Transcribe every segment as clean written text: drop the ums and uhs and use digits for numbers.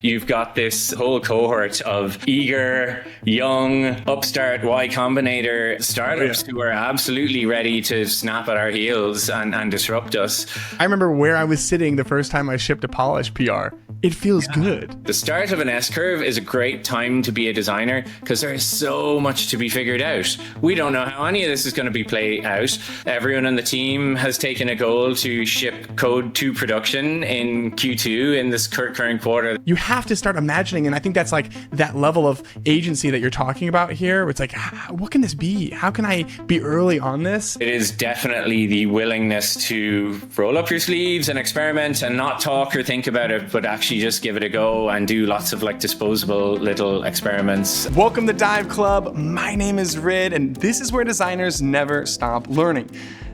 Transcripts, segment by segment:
You've got this whole cohort of eager, young, upstart Y Combinator startups who are absolutely ready to snap at our heels and disrupt us. I remember where I was sitting the first time I shipped a Polish PR. It feels good. The start of an S-curve is a great time to be a designer because there is so much to be figured out. We don't know how any of this is going to be played out. Everyone on the team has taken a goal to ship code to production in Q2 in this current quarter. You have to start imagining, and I think that's like that level of agency that you're talking about here, where it's like, what can this be? How can I be early on this? It is definitely the willingness to roll up your sleeves and experiment and not talk or think about it, but actually just give it a go and do lots of like disposable little experiments. Welcome to Dive Club. My name is Rid, and this is where designers never stop learning.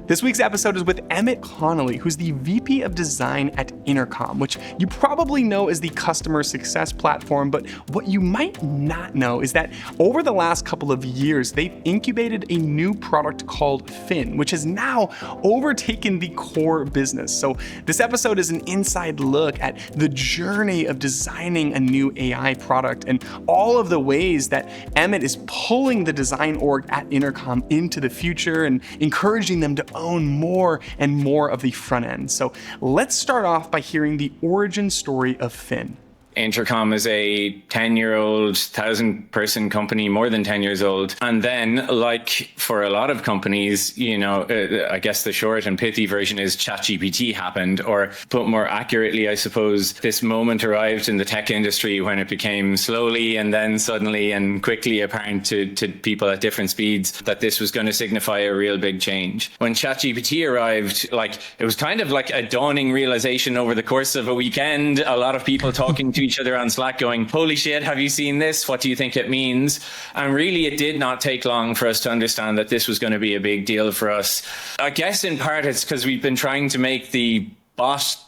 This week's episode is with Emmet Connolly, who's the VP of Design at Intercom, which you probably know as the customer success platform, but what you might not know is that over the last couple of years, they've incubated a new product called Fin, which has now overtaken the core business. So this episode is an inside look at the journey of designing a new AI product and all of the ways that Emmett is pulling the design org at Intercom into the future and encouraging them to own more and more of the front end. So let's start off by hearing the origin story of Fin. Intercom is a 10-year-old, 1,000-person company, more than 10 years old. And then, like for a lot of companies, I guess the short and pithy version is ChatGPT happened, or put more accurately, I suppose, this moment arrived in the tech industry when it became slowly and then suddenly and quickly apparent to people at different speeds that this was going to signify a real big change. When ChatGPT arrived, it was kind of like a dawning realization over the course of a weekend. A lot of people talking to each other on Slack going, holy shit, have you seen this? What do you think it means? And really, it did not take long for us to understand that this was going to be a big deal for us. I guess in part it's because we've been trying to make the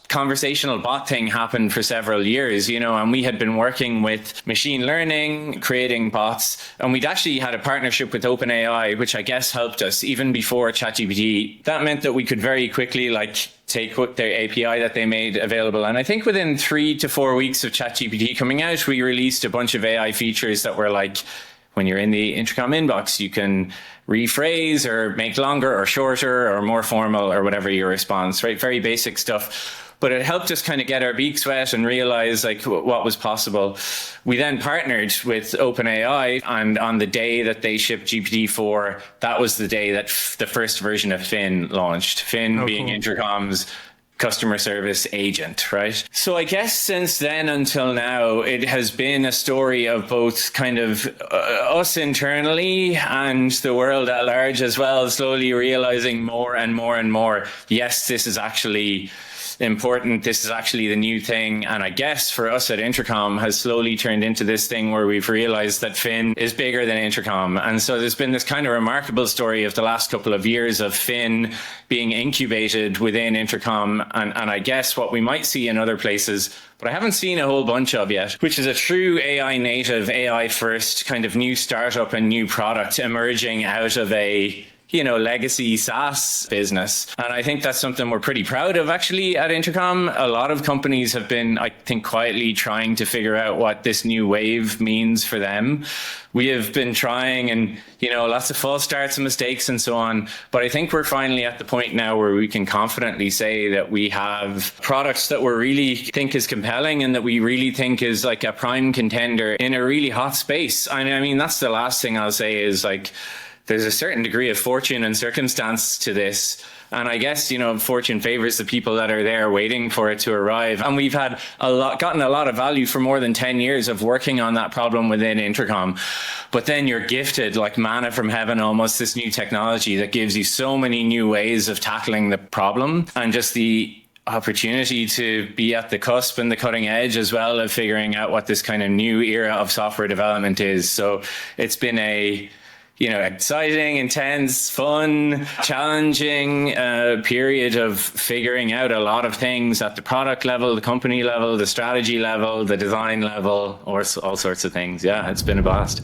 conversational bot thing happen for several years, and we had been working with machine learning, creating bots, and we'd actually had a partnership with OpenAI, which I guess helped us even before ChatGPT. That meant that we could very quickly take their API that they made available. And I think within 3 to 4 weeks of ChatGPT coming out, we released a bunch of AI features that were like, when you're in the Intercom inbox, you can rephrase or make longer or shorter or more formal or whatever your response, right? Very basic stuff. But it helped us kind of get our beaks wet and realize what was possible. We then partnered with OpenAI, and on the day that they shipped GPT-4, that was the day that the first version of Fin launched. Fin being Intercom's customer service agent, right? So I guess since then until now, it has been a story of both kind of us internally and the world at large as well, slowly realizing more and more and more, yes, this is actually important. This is actually the new thing. And I guess for us at Intercom has slowly turned into this thing where we've realized that Fin is bigger than Intercom. And so there's been this kind of remarkable story of the last couple of years of Fin being incubated within Intercom. And I guess what we might see in other places, but I haven't seen a whole bunch of yet, which is a true AI native, AI first kind of new startup and new product emerging out of a legacy SaaS business. And I think that's something we're pretty proud of actually at Intercom. A lot of companies have been, I think, quietly trying to figure out what this new wave means for them. We have been trying and, lots of false starts and mistakes and so on. But I think we're finally at the point now where we can confidently say that we have products that we really think is compelling and that we really think is like a prime contender in a really hot space. And I mean, that's the last thing I'll say is there's a certain degree of fortune and circumstance to this. And I guess, fortune favors the people that are there waiting for it to arrive. And we've had gotten a lot of value for more than 10 years of working on that problem within Intercom. But then you're gifted like manna from heaven, almost this new technology that gives you so many new ways of tackling the problem and just the opportunity to be at the cusp and the cutting edge as well of figuring out what this kind of new era of software development is. So it's been a exciting, intense, fun, challenging period of figuring out a lot of things at the product level, the company level, the strategy level, the design level, or all sorts of things. Yeah, it's been a blast.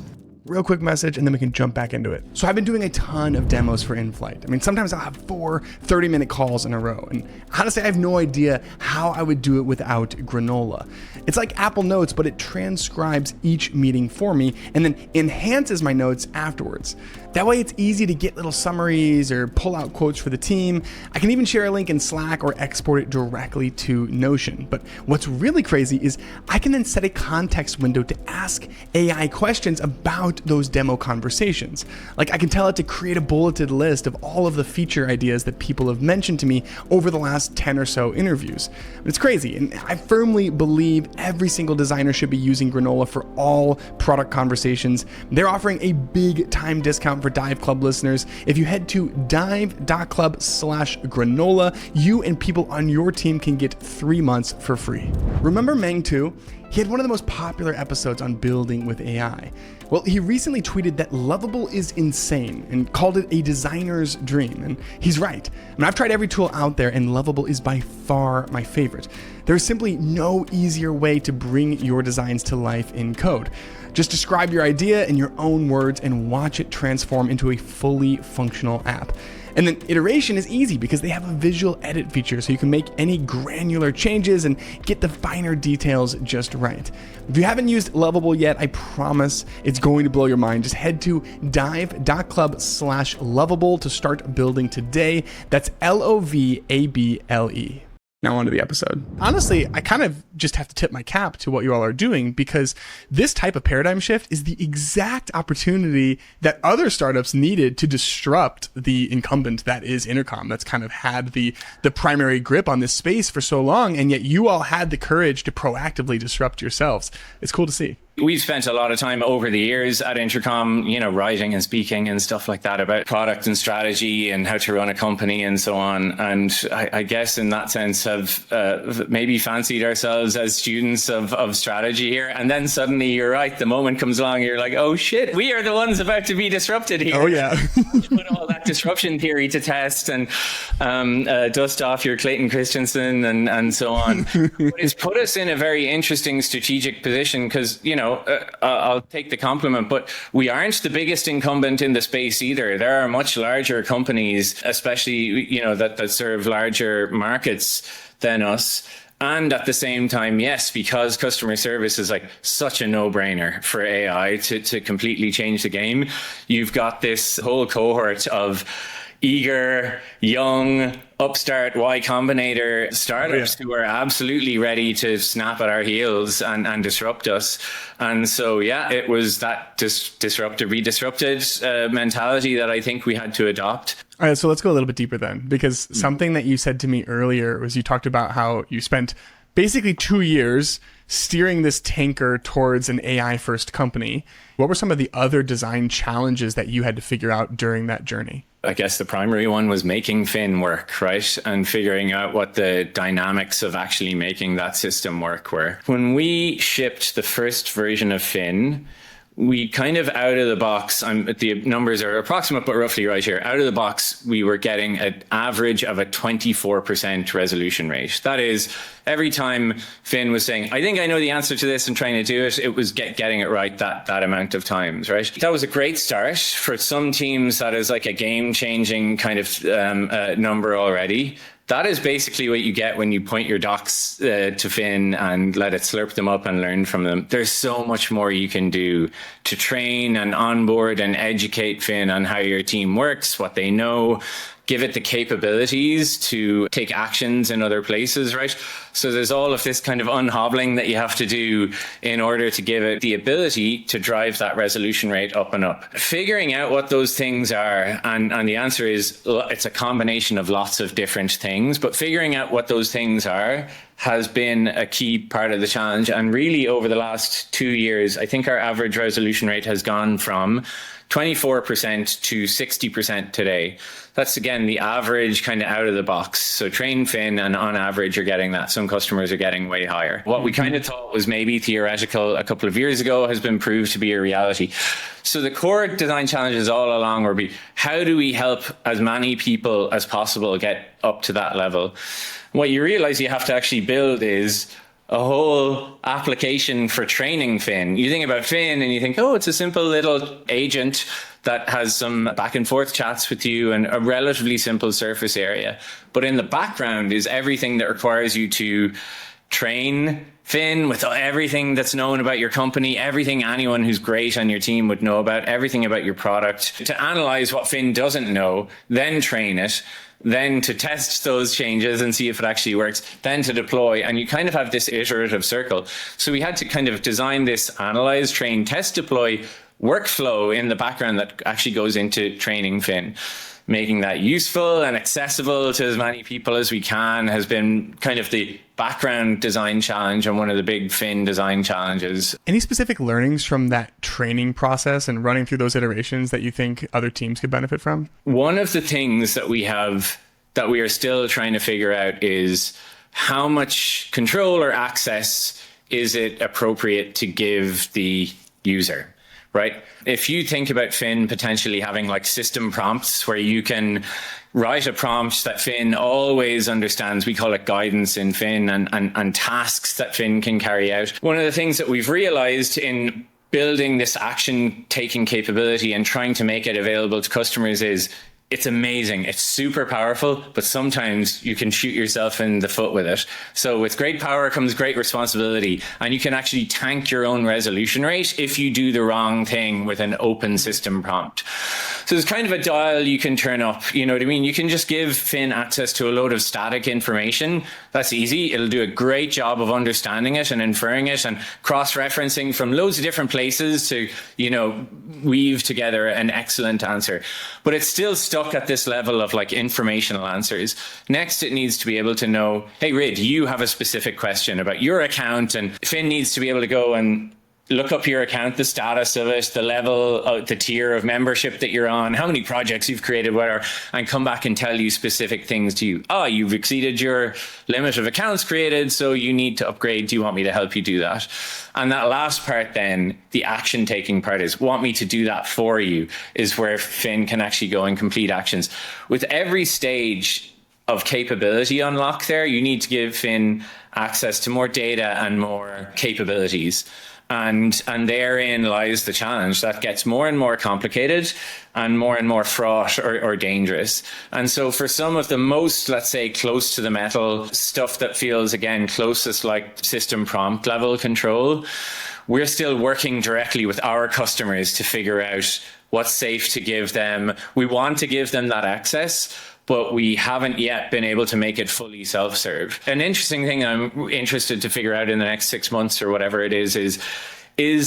real quick message, and then we can jump back into it. So I've been doing a ton of demos for in-flight. I mean, sometimes I'll have 4 30-minute calls in a row. And honestly, I have no idea how I would do it without Granola. It's like Apple Notes, but it transcribes each meeting for me and then enhances my notes afterwards. That way it's easy to get little summaries or pull out quotes for the team. I can even share a link in Slack or export it directly to Notion. But what's really crazy is I can then set a context window to ask AI questions about those demo conversations. Like I can tell it to create a bulleted list of all of the feature ideas that people have mentioned to me over the last 10 or so interviews. It's crazy, and I firmly believe every single designer should be using Granola for all product conversations. They're offering a big time discount for Dive Club listeners. If you head to dive.club/granola, you and people on your team can get 3 months for free. Remember Meng Tu? He had one of the most popular episodes on building with AI. Well, he recently tweeted that Lovable is insane and called it a designer's dream. And he's right. I mean, I've tried every tool out there and Lovable is by far my favorite. There's simply no easier way to bring your designs to life in code. Just describe your idea in your own words and watch it transform into a fully functional app. And then iteration is easy because they have a visual edit feature so you can make any granular changes and get the finer details just right. If you haven't used Lovable yet, I promise it's going to blow your mind. Just head to dive.club/lovable to start building today. That's LOVABLE. Now on to the episode. Honestly, I kind of just have to tip my cap to what you all are doing because this type of paradigm shift is the exact opportunity that other startups needed to disrupt the incumbent that is Intercom, that's kind of had the primary grip on this space for so long, and yet you all had the courage to proactively disrupt yourselves. It's cool to see. We've spent a lot of time over the years at Intercom, writing and speaking and stuff like that about product and strategy and how to run a company and so on. And I guess in that sense have maybe fancied ourselves as students of strategy here. And then suddenly you're right. The moment comes along, you're like, oh shit, we are the ones about to be disrupted here. Oh yeah. Put all that disruption theory to test and dust off your Clayton Christensen and so on. But it's put us in a very interesting strategic position because, I'll take the compliment, but we aren't the biggest incumbent in the space either. There are much larger companies, especially, that serve larger markets than us. And at the same time, yes, because customer service is like such a no-brainer for AI to completely change the game. You've got this whole cohort of eager, young, upstart Y Combinator startups who are absolutely ready to snap at our heels and disrupt us. And so, it was that disrupted mentality that I think we had to adopt. All right, so let's go a little bit deeper then, because something that you said to me earlier was you talked about how you spent basically 2 years steering this tanker towards an AI first company. What were some of the other design challenges that you had to figure out during that journey? I guess the primary one was making Fin work, right? And figuring out what the dynamics of actually making that system work were. When we shipped the first version of Fin, we kind of out of the box, the numbers are approximate, but roughly right here. Out of the box, we were getting an average of a 24% resolution rate. That is, every time Finn was saying, I think I know the answer to this and trying to do it, it was getting it right that amount of times, right? That was a great start. For some teams, that is like a game-changing kind of number already. That is basically what you get when you point your docs to Finn and let it slurp them up and learn from them. There's so much more you can do to train and onboard and educate Finn on how your team works, what they know, give it the capabilities to take actions in other places, right? So there's all of this kind of unhobbling that you have to do in order to give it the ability to drive that resolution rate up and up. Figuring out what those things are, and the answer is it's a combination of lots of different things, but figuring out what those things are has been a key part of the challenge. And really over the last 2 years, I think our average resolution rate has gone from 24% to 60% today. That's, again, the average kind of out of the box. So train Fin, and on average, you're getting that. Some customers are getting way higher. What we kind of thought was maybe theoretical a couple of years ago has been proved to be a reality. So the core design challenges all along will be, how do we help as many people as possible get up to that level? What you realize you have to actually build is, a whole application for training Finn. You think about Finn and you think, oh, it's a simple little agent that has some back and forth chats with you and a relatively simple surface area. But in the background is everything that requires you to train Finn with everything that's known about your company, everything anyone who's great on your team would know about, everything about your product, to analyze what Finn doesn't know, then train it, then to test those changes and see if it actually works, then to deploy. And you kind of have this iterative circle. So we had to kind of design this analyze, train, test, deploy workflow in the background that actually goes into training Finn. Making that useful and accessible to as many people as we can has been kind of the background design challenge and one of the big Finn design challenges. Any specific learnings from that training process and running through those iterations that you think other teams could benefit from? One of the things that we are still trying to figure out is how much control or access is it appropriate to give the user. Right? If you think about Finn potentially having like system prompts where you can write a prompt that Finn always understands, we call it guidance in Finn, and tasks that Finn can carry out. One of the things that we've realized in building this action taking capability and trying to make it available to customers is it's amazing. It's super powerful, but sometimes you can shoot yourself in the foot with it. So with great power comes great responsibility, and you can actually tank your own resolution rate if you do the wrong thing with an open system prompt. So there's kind of a dial you can turn up, you know what I mean? You can just give Finn access to a load of static information. That's easy. It'll do a great job of understanding it and inferring it and cross-referencing from loads of different places to, you know, weave together an excellent answer. But it's still stuck at this level of like informational answers. Next, it needs to be able to know, hey, Rid, you have a specific question about your account, and Finn needs to be able to go and look up your account, the status of it, the level, the tier of membership that you're on, how many projects you've created, whatever, and come back and tell you specific things to you. Oh, you've exceeded your limit of accounts created, so you need to upgrade. Do you want me to help you do that? And that last part then, the action taking part is, want me to do that for you, is where Finn can actually go and complete actions. With every stage of capability unlock there, you need to give Finn access to more data and more capabilities. And therein lies the challenge that gets more and more complicated and more fraught or dangerous. And so for some of the most, let's say, close to the metal stuff that feels, again, closest like system prompt level control, we're still working directly with our customers to figure out what's safe to give them. We want to give them that access, but we haven't yet been able to make it fully self-serve. An interesting thing I'm interested to figure out in the next 6 months or whatever it is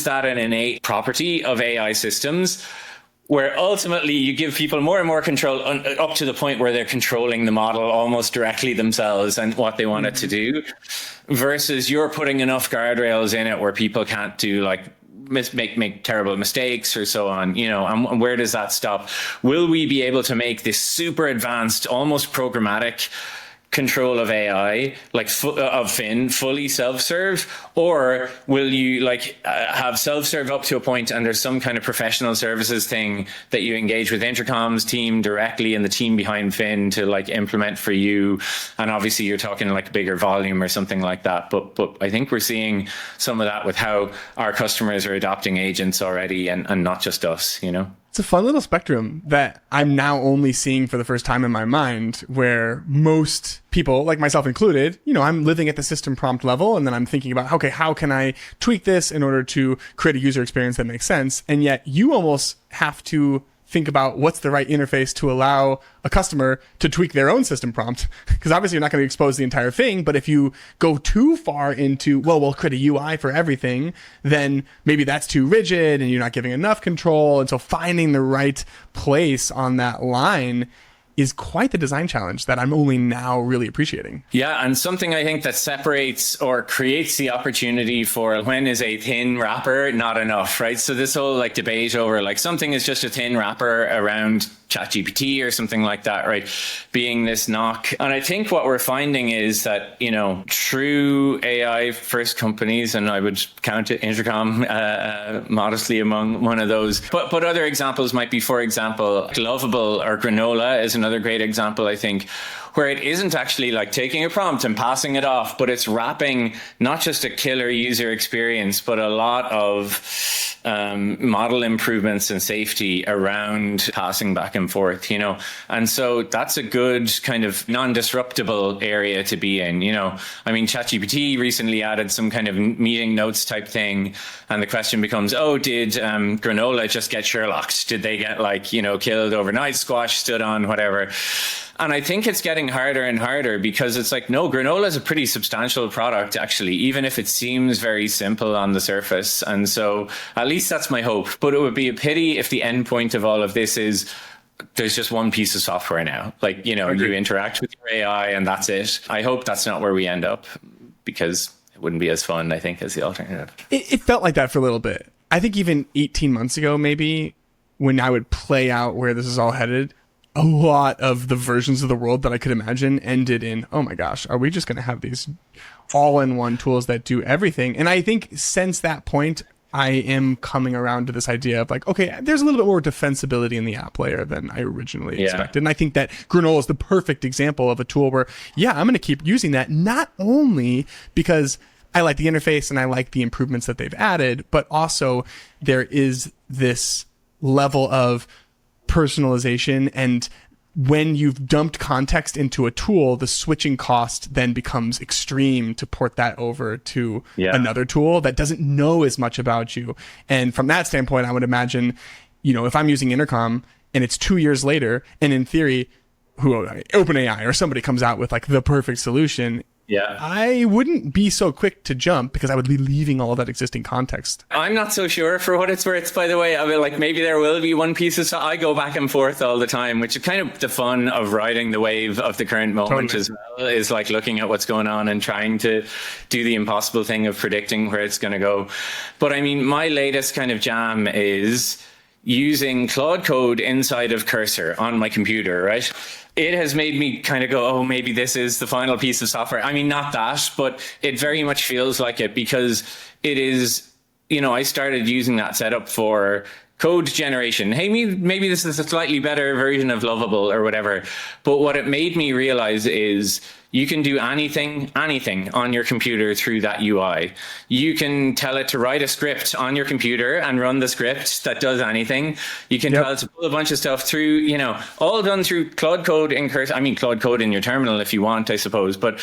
that an innate property of AI systems where ultimately you give people more and more control up to the point where they're controlling the model almost directly themselves and what they want it to do, versus you're putting enough guardrails in it where people can't do like make terrible mistakes or so on, you know, and where does that stop? Will we be able to make this super advanced, almost programmatic control of AI, like of Finn, fully self-serve, or will you like have self-serve up to a point and there's some kind of professional services thing that you engage with Intercom's team directly and the team behind Finn to like implement for you? And obviously you're talking like bigger volume or something like that. But I think we're seeing some of that with how our customers are adopting agents already, and not just us, you know? It's a fun little spectrum that I'm now only seeing for the first time in my mind, where most people, like myself included, you know, I'm living at the system prompt level, and then I'm thinking about, okay, how can I tweak this in order to create a user experience that makes sense? And yet you almost have to think about what's the right interface to allow a customer to tweak their own system prompt. Because obviously you're not going to expose the entire thing, but if you go too far into, well, we'll create a UI for everything, then maybe that's too rigid and you're not giving enough control. And so finding the right place on that line is quite the design challenge that I'm only now really appreciating. Yeah, and something I think that separates or creates the opportunity for when is a thin wrapper not enough, right? So this whole like debate over like something is just a thin wrapper around ChatGPT or something like that, right? Being this knock. And I think what we're finding is that, true AI first companies, and I would count Intercom modestly among one of those. But other examples might be, for example, Lovable or Granola is another great example, I think, where it isn't actually like taking a prompt and passing it off, but it's wrapping not just a killer user experience, but a lot of model improvements and safety around passing back and forth, And so that's a good kind of non-disruptible area to be in, I mean, ChatGPT recently added some kind of meeting notes type thing. And the question becomes, did Granola just get Sherlocked? Did they get killed overnight, squashed, stood on, whatever? And I think it's getting harder and harder because it's like, no, Granola is a pretty substantial product, actually, even if it seems very simple on the surface. And so at least that's my hope. But it would be a pity if the end point of all of this is there's just one piece of software now. You interact with your AI and that's it. I hope that's not where we end up because it wouldn't be as fun, I think, as the alternative. It felt like that for a little bit. I think even 18 months ago, maybe, when I would play out where this is all headed, a lot of the versions of the world that I could imagine ended in, oh my gosh, are we just going to have these all-in-one tools that do everything? And I think since that point, I am coming around to this idea of like, okay, there's a little bit more defensibility in the app layer than I originally expected. And I think that Granola is the perfect example of a tool where, I'm going to keep using that, not only because I like the interface and I like the improvements that they've added, but also there is this level of personalization, and when you've dumped context into a tool, the switching cost then becomes extreme to port that over to another tool that doesn't know as much about you. And from that standpoint, I would imagine, if I'm using Intercom and it's 2 years later, and in theory, OpenAI or somebody comes out with like the perfect solution, I wouldn't be so quick to jump because I would be leaving all of that existing context. I'm not so sure for what it's worth, by the way. I mean, maybe there will be one piece of I go back and forth all the time, which is kind of the fun of riding the wave of the current moment as well, is like looking at what's going on and trying to do the impossible thing of predicting where it's going to go. But I mean, my latest kind of jam is using Claude Code inside of Cursor on my computer, right? It has made me kind of go, maybe this is the final piece of software. I mean, not that, but it very much feels like it because it is, I started using that setup for code generation. Hey, maybe this is a slightly better version of Lovable or whatever. But what it made me realize is you can do anything on your computer through that UI. You can tell it to write a script on your computer and run the script that does anything. You can tell it to pull a bunch of stuff through, all done through Claude Code in Cursor. I mean, Claude Code in your terminal if you want, I suppose. But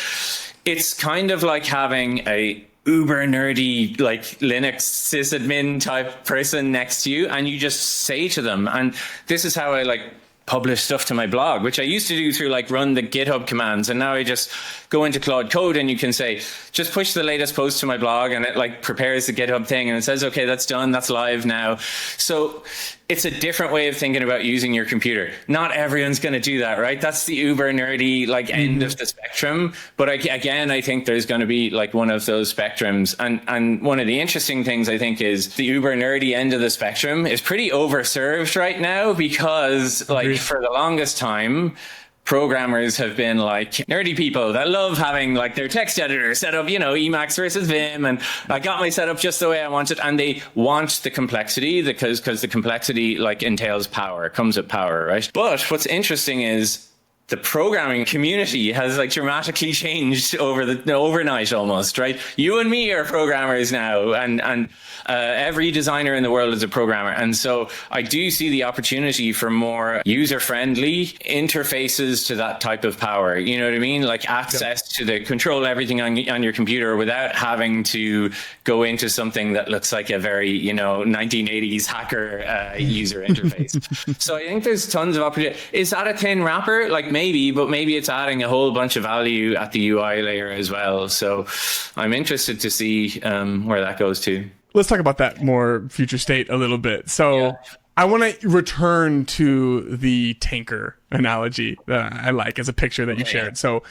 it's kind of like having a uber nerdy, like Linux sysadmin type person next to you, and you just say to them, and this is how I publish stuff to my blog, which I used to do through run the GitHub commands. And now I just go into Claude Code and you can say, just push the latest post to my blog, and it prepares the GitHub thing and it says, okay, that's done. That's live now. So it's a different way of thinking about using your computer. Not everyone's going to do that, right? That's the uber nerdy end of the spectrum. But again, I think there's going to be one of those spectrums. And one of the interesting things I think is the uber nerdy end of the spectrum is pretty overserved right now because for the longest time, programmers have been nerdy people that love having their text editor set up, Emacs versus Vim, and I got my setup just the way I want it, and they want the complexity because the complexity entails power, comes with power, right? But what's interesting is the programming community has dramatically changed overnight almost, right? You and me are programmers now, and every designer in the world is a programmer. And so I do see the opportunity for more user-friendly interfaces to that type of power. You know what I mean? Access to the control everything on your computer without having to go into something that looks like a very, 1980s hacker user interface. So I think there's tons of opportunity. Is that a thin wrapper? Maybe, but maybe it's adding a whole bunch of value at the UI layer as well. So I'm interested to see where that goes to. Let's talk about that more future state a little bit. So I want to return to the tanker analogy that I like as a picture that you shared. So,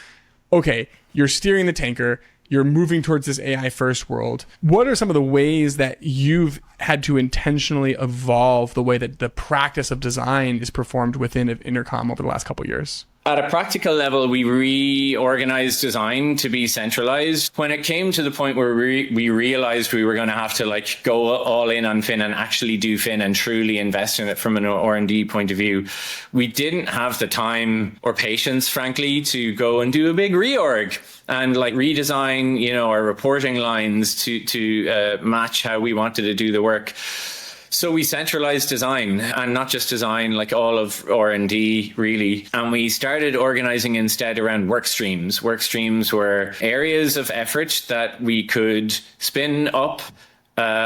okay, you're steering the tanker. you're moving towards this AI first world. What are some of the ways that you've had to intentionally evolve the way that the practice of design is performed within Intercom over the last couple of years? At a practical level, we reorganized design to be centralized. When it came to the point where we realized we were going to have to like go all in on Fin and actually do Fin and truly invest in it from an R&D point of view, we didn't have the time or patience, frankly, to go and do a big reorg and like redesign, our reporting lines to match how we wanted to do the work. So we centralized design, and not just design, like all of R&D really. And we started organizing instead around work streams. Work streams were areas of effort that we could spin up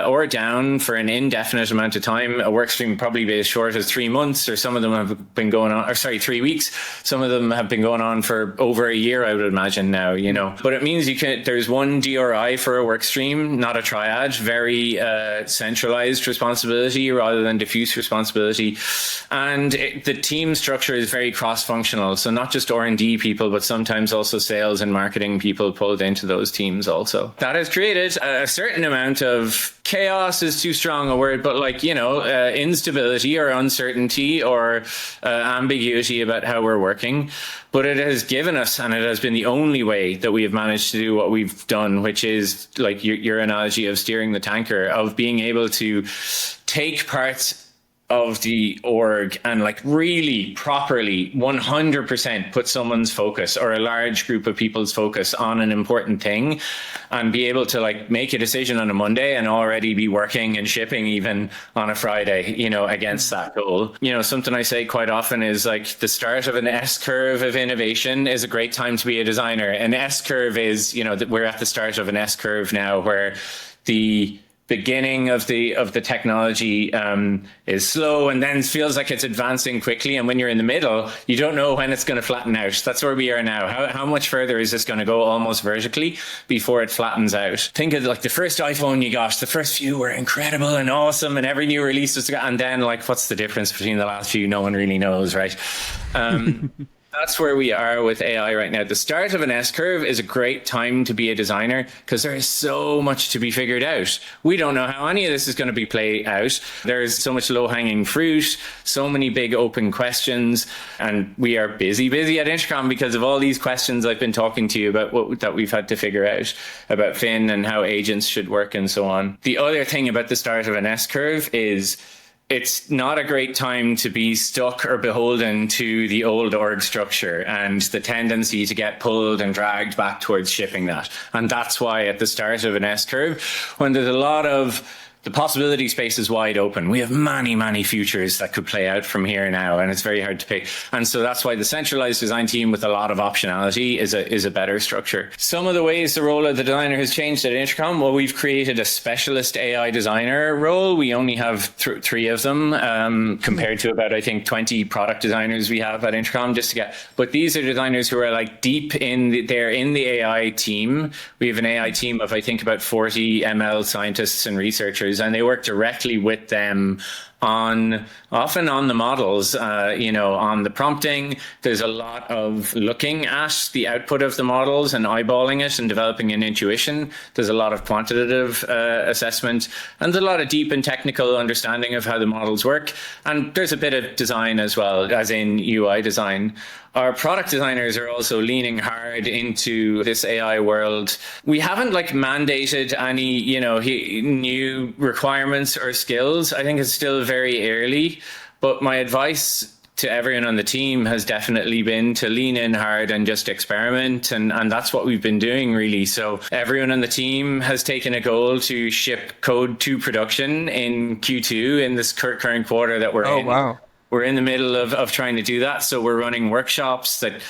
or down for an indefinite amount of time. A work stream probably be as short as 3 months, or some of them have been going on, 3 weeks. Some of them have been going on for over a year, I would imagine now, But it means there's one DRI for a work stream, not a triad, very centralized responsibility rather than diffuse responsibility. And the team structure is very cross-functional. So not just R&D people, but sometimes also sales and marketing people pulled into those teams also. That has created a certain amount of chaos is too strong a word, but instability or uncertainty or ambiguity about how we're working. But it has given us, and it has been the only way that we have managed to do what we've done, which is like your analogy of steering the tanker, of being able to take parts of the org and like really properly 100% put someone's focus or a large group of people's focus on an important thing and be able to like make a decision on a Monday and already be working and shipping even on a Friday, against that goal. Something I say quite often is like the start of an S curve of innovation is a great time to be a designer. An S curve is, we're at the start of an S curve now where the beginning of the technology is slow and then feels like it's advancing quickly, and when you're in the middle you don't know when it's going to flatten out. That's where we are now. How much further is this going to go almost vertically before it flattens out? Think of like the first iPhone you got, the first few were incredible and awesome and every new release was, and then like what's the difference between the last few? No one really knows, right? That's where we are with AI right now. The start of an S-curve is a great time to be a designer because there is so much to be figured out. We don't know how any of this is going to be played out. There's so much low-hanging fruit, so many big open questions, and we are busy at Intercom because of all these questions I've been talking to you about that we've had to figure out about Fin and how agents should work and so on. The other thing about the start of an S-curve is it's not a great time to be stuck or beholden to the old org structure and the tendency to get pulled and dragged back towards shipping that. And that's why at the start of an S-curve, when there's a lot of the possibility space is wide open. We have many futures that could play out from here now, and it's very hard to pick. And so that's why the centralized design team with a lot of optionality is a better structure. Some of the ways the role of the designer has changed at Intercom, well, we've created a specialist AI designer role. We only have three of them compared to about, I think, 20 product designers we have at Intercom but these are designers who are like deep they're in the AI team. We have an AI team of, I think, about 40 ML scientists and researchers, and they work directly with them often on the models, on the prompting. There's a lot of looking at the output of the models and eyeballing it and developing an intuition. There's a lot of quantitative assessment, and there's a lot of deep and technical understanding of how the models work. And there's a bit of design as well, as in UI design. Our product designers are also leaning hard into this AI world. We haven't mandated any, new requirements or skills. I think it's still very early, but my advice to everyone on the team has definitely been to lean in hard and just experiment. And that's what we've been doing, really. So everyone on the team has taken a goal to ship code to production in Q2 in this current quarter that we're in. Oh, wow. We're in the middle of trying to do that. So we're running workshops that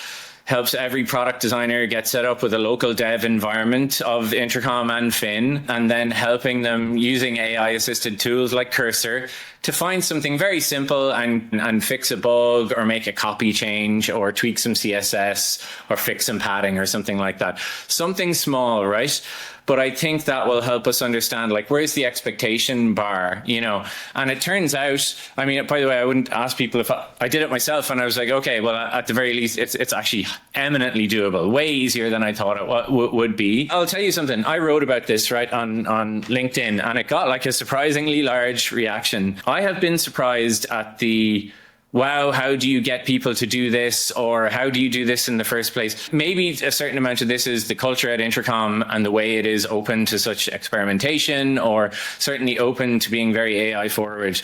helps every product designer get set up with a local dev environment of Intercom and Fin, and then helping them using AI-assisted tools like Cursor to find something very simple and fix a bug or make a copy change or tweak some CSS or fix some padding or something like that. Something small, right? But I think that will help us understand, like, where's the expectation bar, And it turns out, I mean, by the way, I wouldn't ask people if I did it myself, and I was like, okay, well, at the very least, it's actually eminently doable, way easier than I thought it would be. I'll tell you something. I wrote about this, right, on LinkedIn, and it got like a surprisingly large reaction. I have been surprised at the, wow, how do you get people to do this? Or how do you do this in the first place? Maybe a certain amount of this is the culture at Intercom and the way it is open to such experimentation, or certainly open to being very AI forward.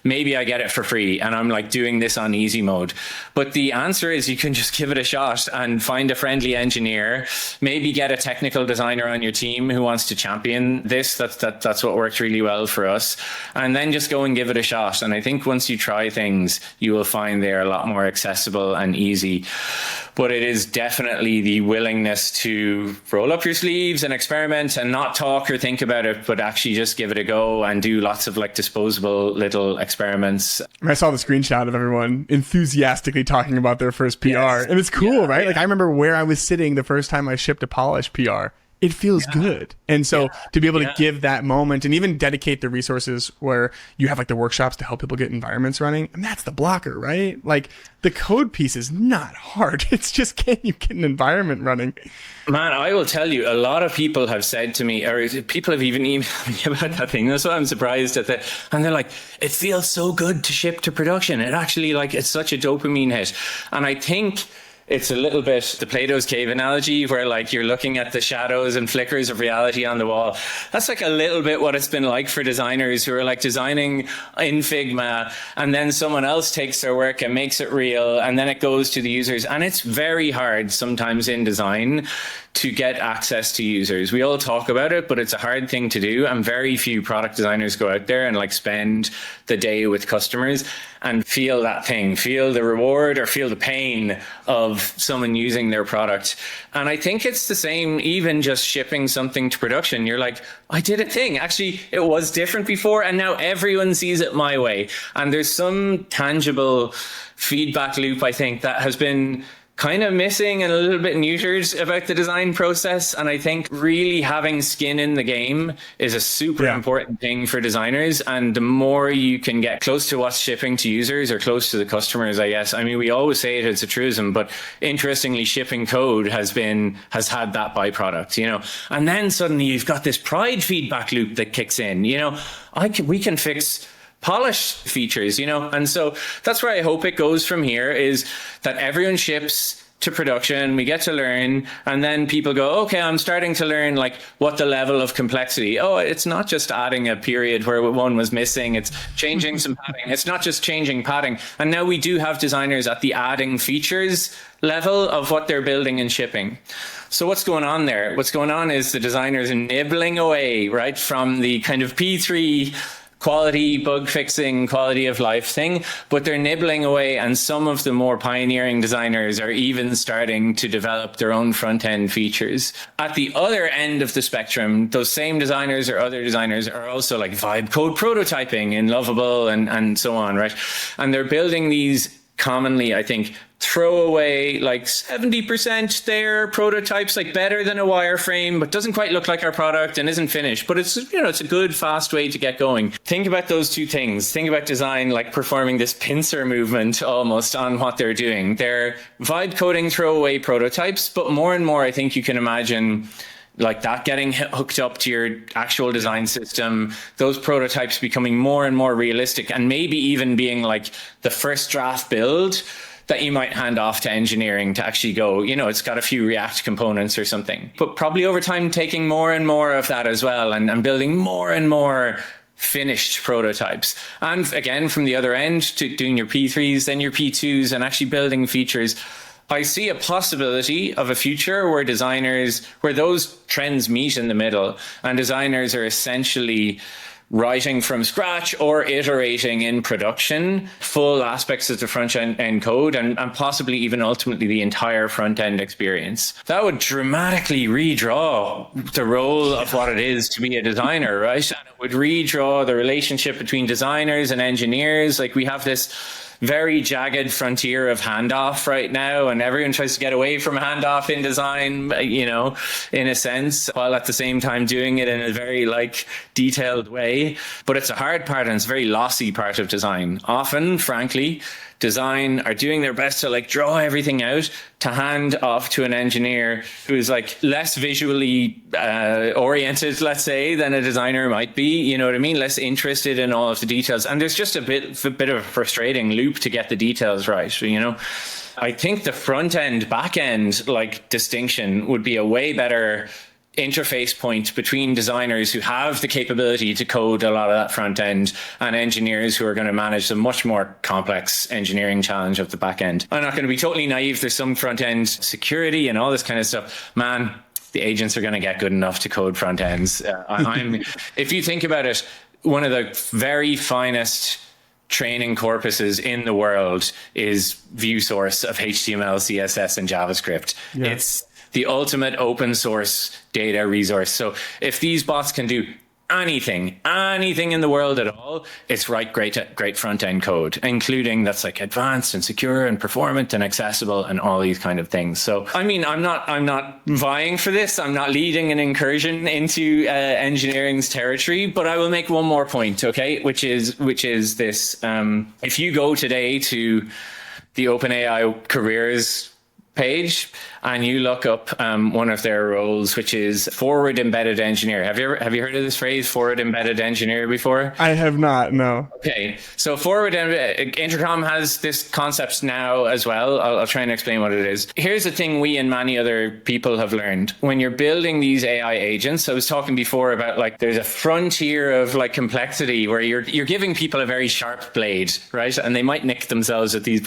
Maybe I get it for free and I'm like doing this on easy mode. But the answer is you can just give it a shot and find a friendly engineer, maybe get a technical designer on your team who wants to champion this. That's what worked really well for us. And then just go and give it a shot. And I think once you try things, you will find they're a lot more accessible and easy. But it is definitely the willingness to roll up your sleeves and experiment and not talk or think about it, but actually just give it a go and do lots of like disposable little experiments. I saw the screenshot of everyone enthusiastically talking about their first PR. Yes. And it's cool, right? Yeah. Like I remember where I was sitting the first time I shipped a polished PR. It feels good. And so to be able to give that moment and even dedicate the resources where you have like the workshops to help people get environments running, and that's the blocker, right? Like the code piece is not hard. It's just, can you get an environment running? Man, I will tell you, a lot of people have said to me, or people have even emailed me about that thing. That's why I'm surprised at that. And they're like, it feels so good to ship to production. It actually, like, it's such a dopamine hit. And I think it's a little bit the Plato's cave analogy where like you're looking at the shadows and flickers of reality on the wall. That's like a little bit what it's been like for designers who are like designing in Figma, and then someone else takes their work and makes it real, and then it goes to the users. And it's very hard sometimes in design to get access to users. We all talk about it, but it's a hard thing to do. And very few product designers go out there and like spend the day with customers and feel that thing, feel the reward or feel the pain of someone using their product. And I think it's the same, even just shipping something to production. You're like, I did a thing. Actually, it was different before, and now everyone sees it my way. And there's some tangible feedback loop, I think, that has been kind of missing and a little bit neutered about the design process. And I think really having skin in the game is a super important thing for designers. And the more you can get close to what's shipping to users or close to the customers, I guess. I mean, we always say it's a truism, but interestingly, shipping code has had that byproduct, And then suddenly you've got this pride feedback loop that kicks in, we can fix polish features, and so that's where I hope it goes from here, is that everyone ships to production, we get to learn, and then people go, okay, I'm starting to learn like what the level of complexity. Oh, it's not just adding a period where one was missing, it's changing some padding. It's not just changing padding. And now we do have designers at the adding features level of what they're building and shipping. So what's going on there? What's going on is the designers are nibbling away, right, from the kind of P3 quality, bug fixing, quality of life thing, but they're nibbling away, and some of the more pioneering designers are even starting to develop their own front end features. At the other end of the spectrum, those same designers or other designers are also like vibe code prototyping in Lovable and so on, right? And they're building these commonly, I think, throw away like 70% their prototypes, like better than a wireframe, but doesn't quite look like our product and isn't finished. But it's, it's a good, fast way to get going. Think about those two things. Think about design like performing this pincer movement almost on what they're doing. They're vibe coding throwaway prototypes, but more and more, I think you can imagine like that getting hooked up to your actual design system, those prototypes becoming more and more realistic, and maybe even being like the first draft build that you might hand off to engineering to actually go, it's got a few React components or something. But probably over time, taking more and more of that as well, and building more and more finished prototypes. And again, from the other end, to doing your P3s, then your P2s, and actually building features. I see a possibility of a future where those trends meet in the middle, and designers are essentially writing from scratch or iterating in production full aspects of the front end code, and possibly even ultimately the entire front end experience. That would dramatically redraw the role of what it is to be a designer, right? And it would redraw the relationship between designers and engineers. Like we have this very jagged frontier of handoff right now, and everyone tries to get away from handoff in design, in a sense, while at the same time doing it in a very detailed way. But it's a hard part, and it's a very lossy part of design. Often, frankly, design are doing their best to draw everything out to hand off to an engineer who's less visually oriented, let's say, than a designer might be, you know what I mean? Less interested in all of the details. And there's just a bit of a frustrating loop to get the details right, I think the front end, back end distinction would be a way better interface point between designers who have the capability to code a lot of that front end and engineers who are going to manage the much more complex engineering challenge of the back end. I'm not going to be totally naive. There's some front end security and all this kind of stuff. Man, the agents are going to get good enough to code front ends. If you think about it, one of the very finest training corpuses in the world is view source of HTML, CSS, and JavaScript. Yeah. It's the ultimate open source data resource. So if these bots can do anything in the world at all, it's great front end code, including that's advanced and secure and performant and accessible and all these kind of things. So I'm not vying for this. I'm not leading an incursion into engineering's territory, but I will make one more point, okay, which is this. If you go today to the OpenAI careers page and you look up one of their roles, which is forward embedded engineer. Have you heard of this phrase, forward embedded engineer, before? I have not, no. Okay, so Intercom has this concept now as well. I'll try and explain what it is. Here's the thing we and many other people have learned. When you're building these AI agents, I was talking before about there's a frontier of complexity where you're giving people a very sharp blade, right? And they might nick themselves with this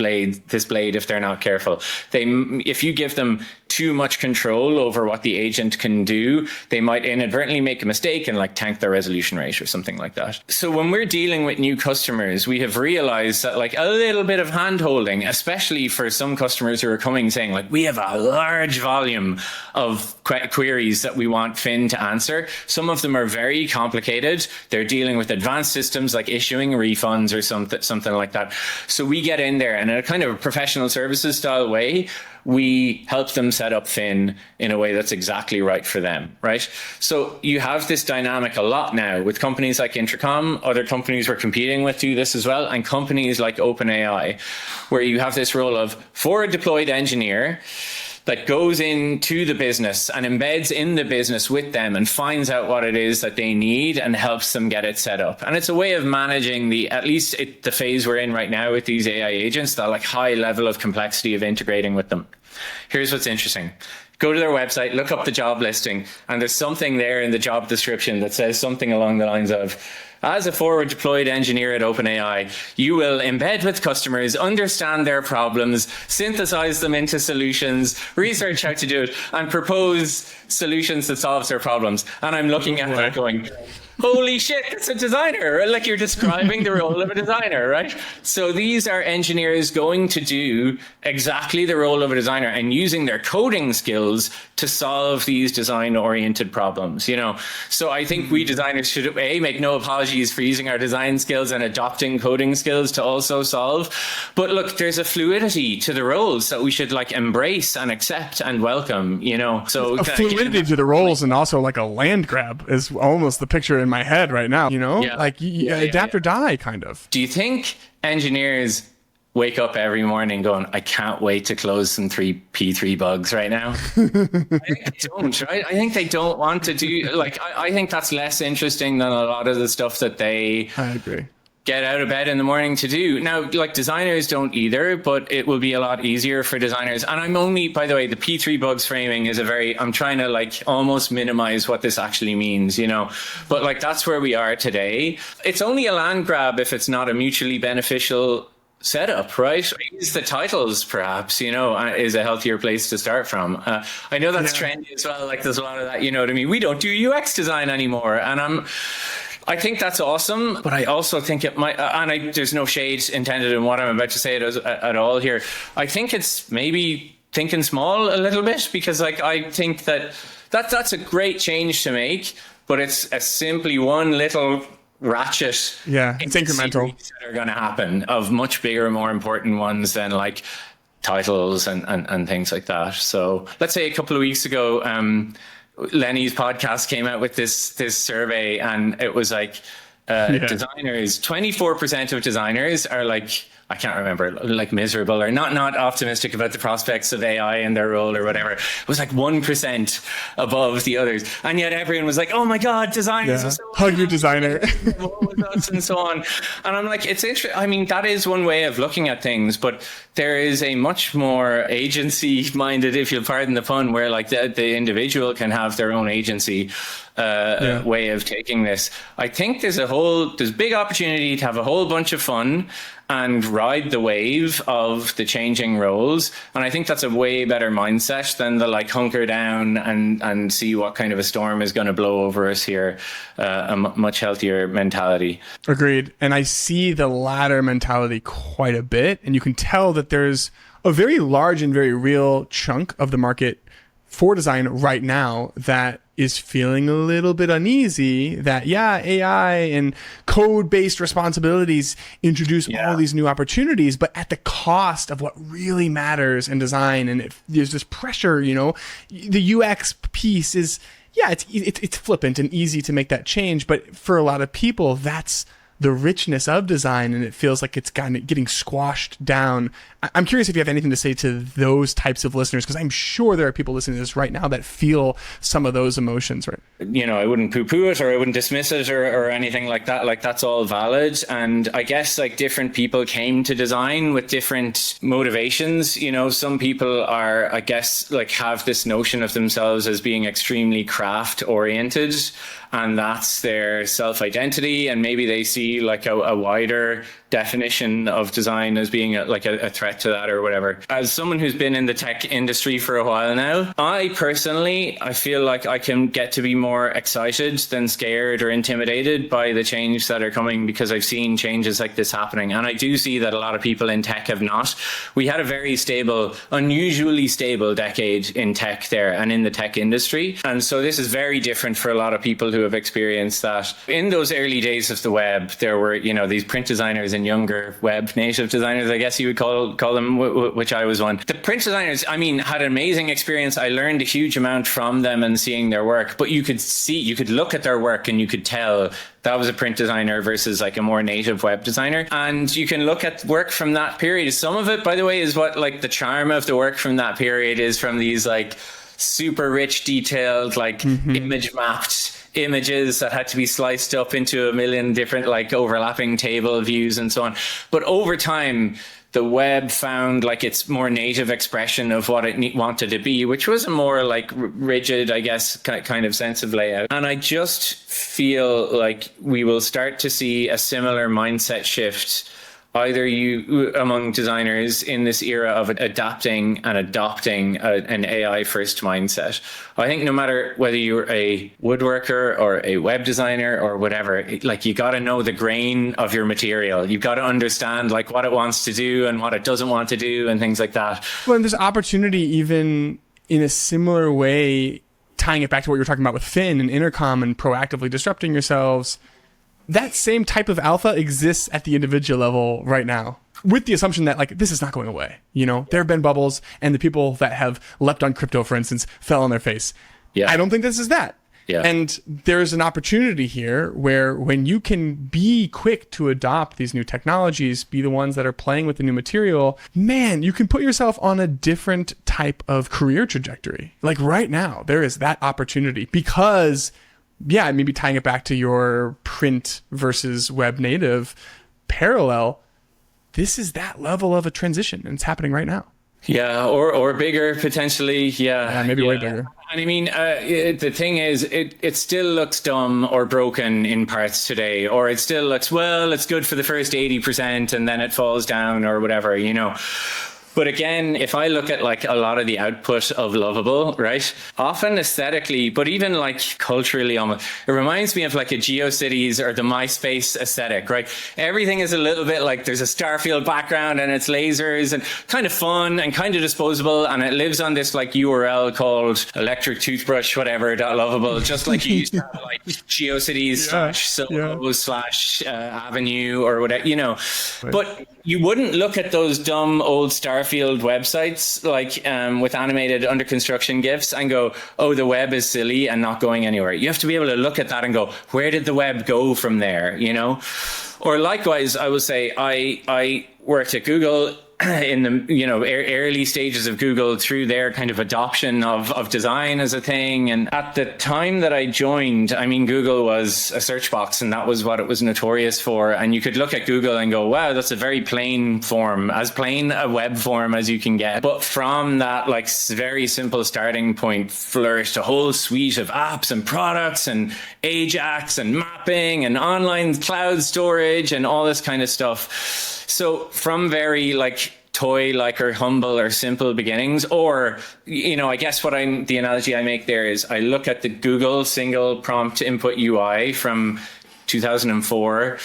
blade if they're not careful. If you give them too much control over what the agent can do, they might inadvertently make a mistake and tank their resolution rate or something like that. So when we're dealing with new customers, we have realized that a little bit of hand-holding, especially for some customers who are coming saying we have a large volume of queries that we want Finn to answer. Some of them are very complicated. They're dealing with advanced systems like issuing refunds or something like that. So we get in there and in a kind of a professional services style way, we help them set up Finn in a way that's exactly right for them, right? So you have this dynamic a lot now with companies like Intercom. Other companies we're competing with do this as well, and companies like OpenAI, where you have this role of forward deployed engineer that goes into the business and embeds in the business with them and finds out what it is that they need and helps them get it set up. And it's a way of managing the phase we're in right now with these AI agents, that high level of complexity of integrating with them. Here's what's interesting. Go to their website, look up the job listing, and there's something there in the job description that says something along the lines of, as a forward deployed engineer at OpenAI, you will embed with customers, understand their problems, synthesize them into solutions, research how to do it, and propose solutions that solves their problems. And I'm looking at that going, holy shit, it's a designer. You're describing the role of a designer, right? So these are engineers going to do exactly the role of a designer and using their coding skills to solve these design-oriented problems, So I think we designers should, make no apologies for using our design skills and adopting coding skills to also solve. But look, there's a fluidity to the roles that we should embrace and accept and welcome, So a fluidity to the roles, and also a land grab is almost the picture in my head right now, adapt or die kind of. Do you think engineers wake up every morning going, I can't wait to close some P3 bugs right now? I think they don't, right? I think they don't want to do, I think that's less interesting than a lot of the stuff that I agree. Get out of bed in the morning to do. Now, designers don't either, but it will be a lot easier for designers. And I'm only, by the way, the P3 bugs framing is I'm trying to almost minimize what this actually means, But that's where we are today. It's only a land grab if it's not a mutually beneficial setup, right? Use the titles, perhaps, is a healthier place to start from. I know that's trendy as well. There's a lot of that, you know what I mean? We don't do UX design anymore. And I think that's awesome, but I also think it might, there's no shade intended in what I'm about to say at all here. I think it's maybe thinking small a little bit, because I think that's a great change to make, but it's simply one little ratchet. Yeah, it's incremental. That are going to happen of much bigger, more important ones than like titles and things like that. So let's say a couple of weeks ago, Lenny's podcast came out with this survey, and it was like designers, 24% of designers are like, I can't remember, like miserable or not optimistic about the prospects of AI in their role or whatever. It was like 1% above the others. And yet everyone was like, oh my God, designers are so hug your designer. and so on. And I'm like, it's interesting. I mean, that is one way of looking at things, but there is a much more agency minded, if you'll pardon the pun, where like the individual can have their own agency way of taking this. I think there's big opportunity to have a whole bunch of fun and ride the wave of the changing roles. And I think that's a way better mindset than the like hunker down and see what kind of a storm is going to blow over us here. A much healthier mentality. Agreed. And I see the latter mentality quite a bit. And you can tell that there's a very large and very real chunk of the market for design right now that is feeling a little bit uneasy that, AI and code-based responsibilities introduce all these new opportunities, but at the cost of what really matters in design. And there's this pressure, the UX piece is, it's flippant and easy to make that change. But for a lot of people, that's the richness of design, and it feels like it's kind of getting squashed down. I'm curious if you have anything to say to those types of listeners, because I'm sure there are people listening to this right now that feel some of those emotions, right? I wouldn't poo-poo it, or I wouldn't dismiss it or anything like that. Like, that's all valid. And I guess like different people came to design with different motivations. Some people are, I guess, like have this notion of themselves as being extremely craft oriented, and that's their self-identity. And maybe they see like a wider definition of design as being a threat to that or whatever. As someone who's been in the tech industry for a while now, I feel like I can get to be more excited than scared or intimidated by the change that are coming, because I've seen changes like this happening. And I do see that a lot of people in tech have not. We had a very stable, unusually stable decade in tech there and in the tech industry. And so this is very different for a lot of people who have experienced that. In those early days of the web, there were, these print designers and younger web native designers, I guess you would call them, which I was one. The print designers, had an amazing experience. I learned a huge amount from them and seeing their work, but you could look at their work and you could tell that was a print designer versus like a more native web designer. And you can look at work from that period. Some of it, by the way, is what like the charm of the work from that period is, from these like super rich, detailed, like image mapped images that had to be sliced up into a million different like overlapping table views and so on. But over time, the web found like its more native expression of what it wanted to be, which was a more like rigid, I guess, kind of sense of layout. And I just feel like we will start to see a similar mindset shift among designers in this era of adapting and adopting an AI first mindset. I think no matter whether you're a woodworker or a web designer or whatever, like you got to know the grain of your material. You've got to understand like what it wants to do and what it doesn't want to do and things like that. Well, and there's opportunity even in a similar way, tying it back to what you were talking about with Finn and Intercom and proactively disrupting yourselves. That same type of alpha exists at the individual level right now, with the assumption that like this is not going away. There have been bubbles, and the people that have leapt on crypto, for instance, fell on their face. Yeah. I don't think this is that. Yeah. And there's an opportunity here where when you can be quick to adopt these new technologies, be the ones that are playing with the new material, man, you can put yourself on a different type of career trajectory. Like right now, there is that opportunity because maybe tying it back to your print versus web native parallel, this is that level of a transition, and it's happening right now. Yeah, or bigger potentially. Yeah, maybe way bigger. And I mean, the thing is, it still looks dumb or broken in parts today, or it still looks, well, it's good for the first 80% and then it falls down or whatever, But again, if I look at like a lot of the output of Lovable, right, often aesthetically, but even like culturally, almost, it reminds me of like a GeoCities or the MySpace aesthetic, right? Everything is a little bit like there's a Starfield background and it's lasers and kind of fun and kind of disposable, and it lives on this like URL called electric toothbrush whatever .lovable, just like you used to have like GeoCities/Soho/Avenue or whatever, you know. Right. But you wouldn't look at those dumb old Starfield websites like with animated under construction GIFs and go, oh, the web is silly and not going anywhere. You have to be able to look at that and go, where did the web go from there, you know? Or likewise, I will say I worked at Google in the early stages of Google through their kind of adoption of design as a thing. And at the time that I joined, I mean, Google was a search box and that was what it was notorious for. And you could look at Google and go, wow, that's a very plain form, as plain a web form as you can get. But from that like very simple starting point flourished a whole suite of apps and products and Ajax and mapping and online cloud storage and all this kind of stuff. So from very like toy-like or humble or simple beginnings, or, you know, I guess the analogy I make there is I look at the Google single prompt input UI from 2004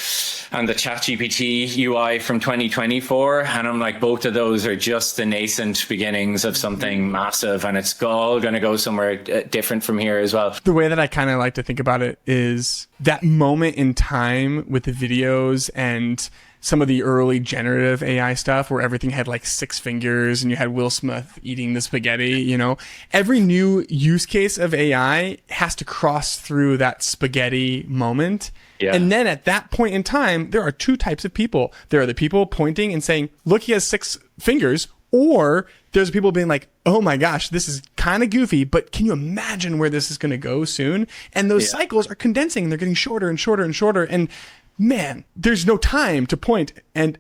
and the ChatGPT UI from 2024. And I'm like, both of those are just the nascent beginnings of something massive. And it's all going to go somewhere different from here as well. The way that I kind of like to think about it is that moment in time with the videos and some of the early generative AI stuff where everything had like 6 fingers and you had Will Smith eating the spaghetti, you know, every new use case of AI has to cross through that spaghetti moment. Yeah. And then at that point in time, there are 2 types of people. There are the people pointing and saying, look, he has 6 fingers. Or there's people being like, oh my gosh, this is kind of goofy, but can you imagine where this is going to go soon? And those cycles are condensing. They're getting shorter and shorter and shorter. And man, there's no time to point and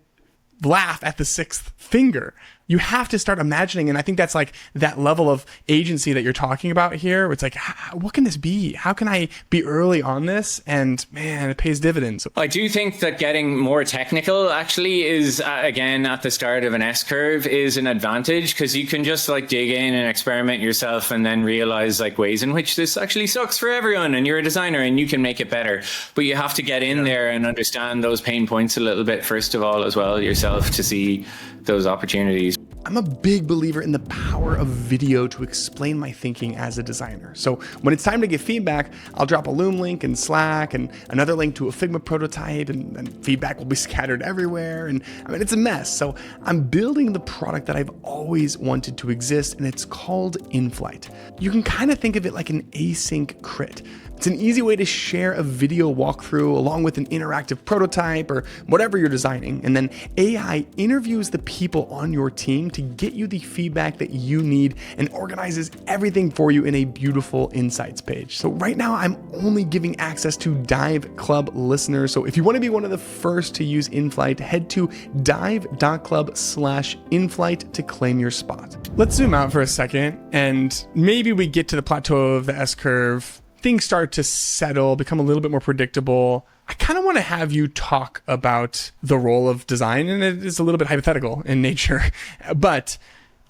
laugh at the 6th finger. You have to start imagining. And I think that's like that level of agency that you're talking about here. Where it's like, what can this be? How can I be early on this? And man, it pays dividends. I do think that getting more technical actually is, again, at the start of an S-curve is an advantage, because you can just like dig in and experiment yourself and then realize like ways in which this actually sucks for everyone. And you're a designer and you can make it better. But you have to get in there and understand those pain points a little bit, first of all, as well yourself, to see those opportunities. I'm a big believer in the power of video to explain my thinking as a designer. So when it's time to give feedback, I'll drop a Loom link in Slack and another link to a Figma prototype, and feedback will be scattered everywhere. And I mean, it's a mess. So I'm building the product that I've always wanted to exist, and it's called InFlight. You can kind of think of it like an async crit. It's an easy way to share a video walkthrough along with an interactive prototype or whatever you're designing. And then AI interviews the people on your team to get you the feedback that you need and organizes everything for you in a beautiful insights page. So right now I'm only giving access to Dive Club listeners. So if you want to be one of the first to use InFlight, head to dive.club/InFlight to claim your spot. Let's zoom out for a second and maybe we get to the plateau of the S-curve. Things start to settle, become a little bit more predictable. I kind of want to have you talk about the role of design, and it is a little bit hypothetical in nature. But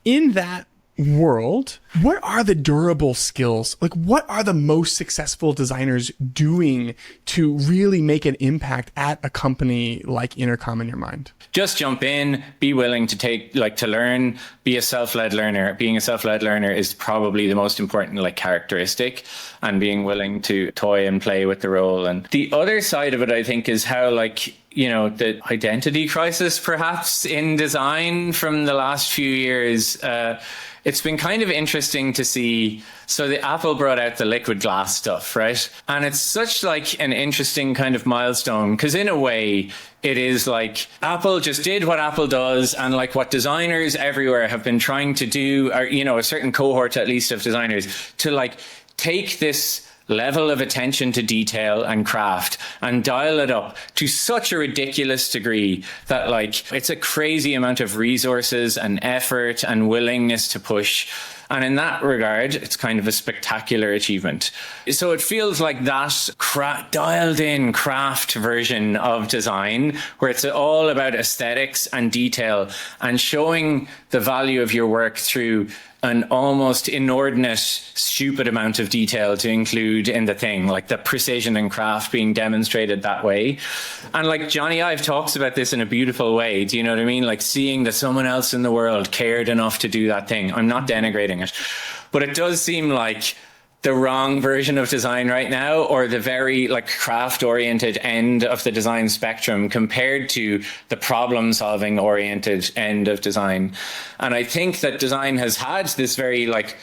in that world, what are the durable skills? Like, what are the most successful designers doing to really make an impact at a company like Intercom in your mind? Just jump in, be willing to to learn, be a self-led learner. Being a self-led learner is probably the most important characteristic, and being willing to toy and play with the role. And the other side of it, I think, is how the identity crisis perhaps in design from the last few years, it's been kind of interesting to see. So the Apple brought out the liquid glass stuff, right? And it's such an interesting kind of milestone, because in a way it is like Apple just did what Apple does, and what designers everywhere have been trying to do, or, a certain cohort at least of designers, to take this level of attention to detail and craft and dial it up to such a ridiculous degree that it's a crazy amount of resources and effort and willingness to push. And in that regard, it's kind of a spectacular achievement. So it feels like that dialed in craft version of design, where it's all about aesthetics and detail and showing the value of your work through an almost inordinate, stupid amount of detail to include in the thing, like the precision and craft being demonstrated that way. And like Johnny Ive talks about this in a beautiful way. Do you know what I mean? Like seeing that someone else in the world cared enough to do that thing. I'm not denigrating it, but it does seem like the wrong version of design right now, or the very like craft oriented end of the design spectrum compared to the problem solving oriented end of design. And I think that design has had this very like,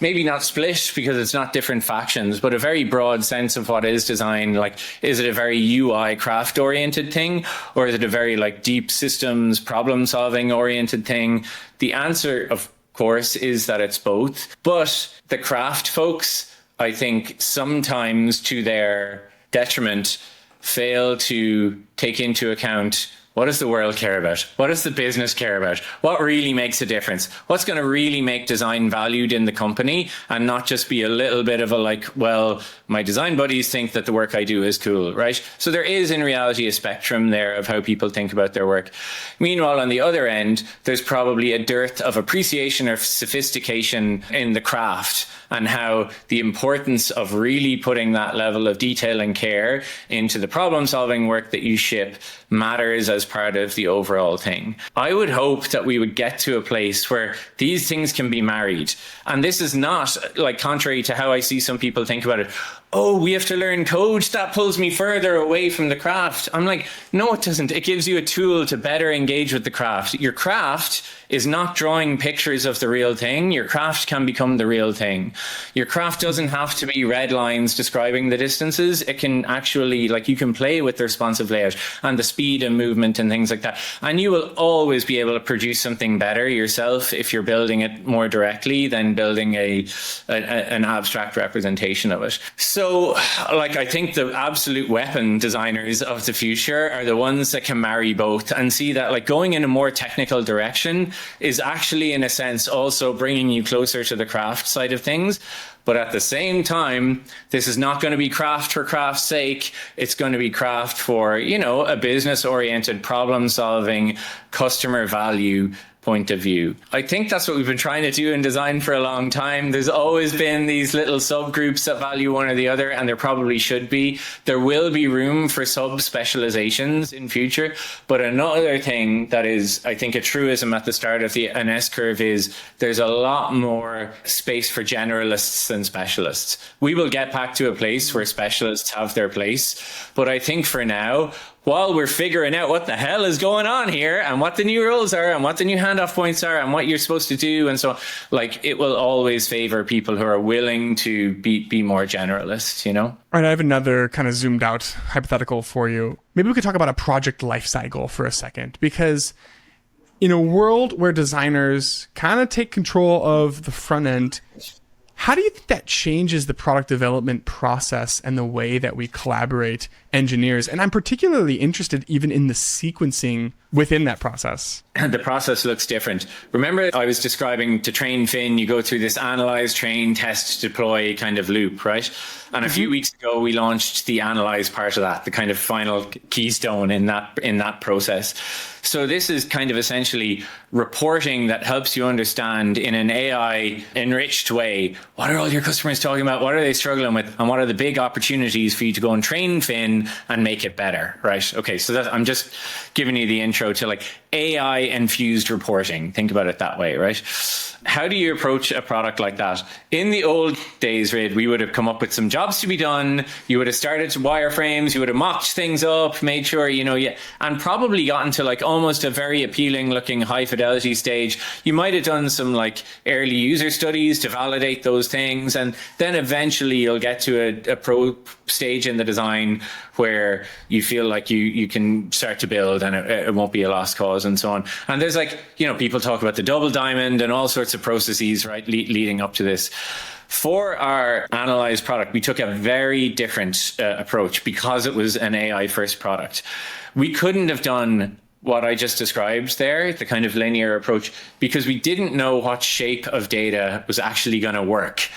maybe not split because it's not different factions, but a very broad sense of what is design. Like, is it a very UI craft oriented thing, or is it a very like deep systems problem solving oriented thing? The answer, of course, is that it's both. But the craft folks, I think, sometimes to their detriment, fail to take into account, what does the world care about? What does the business care about? What really makes a difference? What's going to really make design valued in the company, and not just be a little bit of a like, well, my design buddies think that the work I do is cool, right? So there is in reality a spectrum there of how people think about their work. Meanwhile, on the other end, there's probably a dearth of appreciation or sophistication in the craft, and how the importance of really putting that level of detail and care into the problem solving work that you ship matters as part of the overall thing. I would hope that we would get to a place where these things can be married. And this is not like contrary to how I see some people think about it. Oh, we have to learn code. That pulls me further away from the craft. I'm like, no, it doesn't. It gives you a tool to better engage with the craft. Your craft is not drawing pictures of the real thing. Your craft can become the real thing. Your craft doesn't have to be red lines describing the distances. It can actually, like, you can play with the responsive layout and the speed and movement and things like that. And you will always be able to produce something better yourself if you're building it more directly than building an abstract representation of it. So, like, I think the absolute weapon designers of the future are the ones that can marry both and see that, like, going in a more technical direction is actually, in a sense, also bringing you closer to the craft side of things. But at the same time, this is not going to be craft for craft's sake. It's going to be craft for, you know, a business-oriented, problem-solving, customer value point of view. I think that's what we've been trying to do in design for a long time. There's always been these little subgroups that value one or the other, and there probably should be. There will be room for sub-specializations in future. But another thing that is, I think, a truism at the start of an S-curve is there's a lot more space for generalists than specialists. We will get back to a place where specialists have their place. But I think for now, while we're figuring out what the hell is going on here and what the new rules are and what the new handoff points are and what you're supposed to do and so on, like, it will always favor people who are willing to be more generalists, you know? All right, I have another kind of zoomed out hypothetical for you. Maybe we could talk about a project lifecycle for a second, because in a world where designers kind of take control of the front end, how do you think that changes the product development process and the way that we collaborate engineers? And I'm particularly interested even in the sequencing within that process. The process looks different. Remember, I was describing to train Finn, you go through this analyze, train, test, deploy kind of loop, right? And a few weeks ago, we launched the analyze part of that, the kind of final keystone in that process. So this is kind of essentially reporting that helps you understand in an AI enriched way, what are all your customers talking about? What are they struggling with? And what are the big opportunities for you to go and train Finn and make it better, right? Okay, so I'm just giving you the intro to like AI infused reporting. Think about it that way, right? How do you approach a product like that? In the old days, Rid, we would have come up with some jobs to be done. You would have started wireframes. You would have mocked things up, made sure, you know, and probably gotten to like almost a very appealing looking high fidelity stage. You might have done some like early user studies to validate those things. And then eventually you'll get to a pro stage in the design where you feel like you can start to build and it won't be a lost cause and so on. And there's like, you know, people talk about the double diamond and all sorts of processes, right, leading up to this. For our analyzed product, we took a very different approach because it was an AI first product. We couldn't have done what I just described there, the kind of linear approach, because we didn't know what shape of data was actually going to work.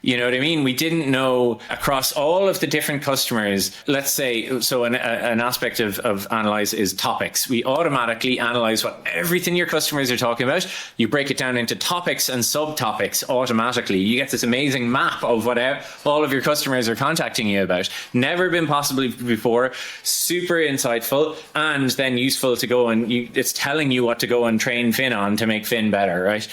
You know what I mean? We didn't know across all of the different customers, let's say, so an aspect of analyze is topics. We automatically analyze what everything your customers are talking about. You break it down into topics and subtopics automatically. You get this amazing map of what all of your customers are contacting you about. Never been possible before, super insightful, and then useful to go and it's telling you what to go and train Finn on to make Finn better, right?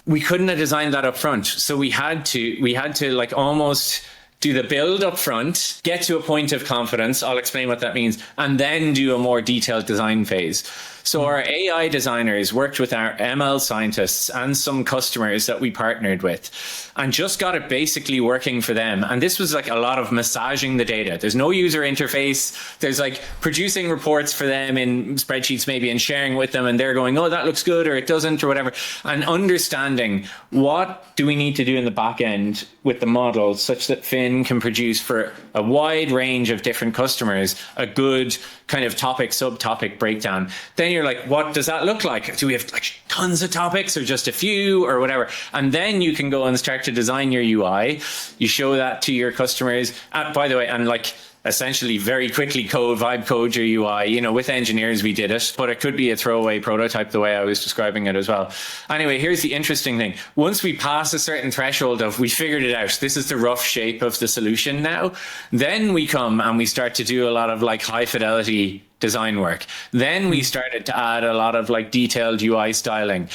We couldn't have designed that up front. So we had to like almost do the build up front, get to a point of confidence. I'll explain what that means, and then do a more detailed design phase. So our AI designers worked with our ML scientists and some customers that we partnered with and just got it basically working for them. And this was like a lot of massaging the data. There's no user interface. There's like producing reports for them in spreadsheets maybe and sharing with them, and they're going, oh, that looks good, or it doesn't, or whatever. And understanding what do we need to do in the back end with the model such that Finn can produce for a wide range of different customers a good kind of topic, subtopic breakdown. Then you're like, what does that look like? Do we have like tons of topics or just a few or whatever? And then you can go and start to design your UI. You show that to your customers. By the way, and like essentially very quickly vibe code your UI. You know, with engineers we did it, but it could be a throwaway prototype the way I was describing it as well. Anyway, here's the interesting thing. Once we pass a certain threshold of we figured it out, this is the rough shape of the solution now, then we come and we start to do a lot of like high fidelity design work. Then we started to add a lot of like detailed UI styling.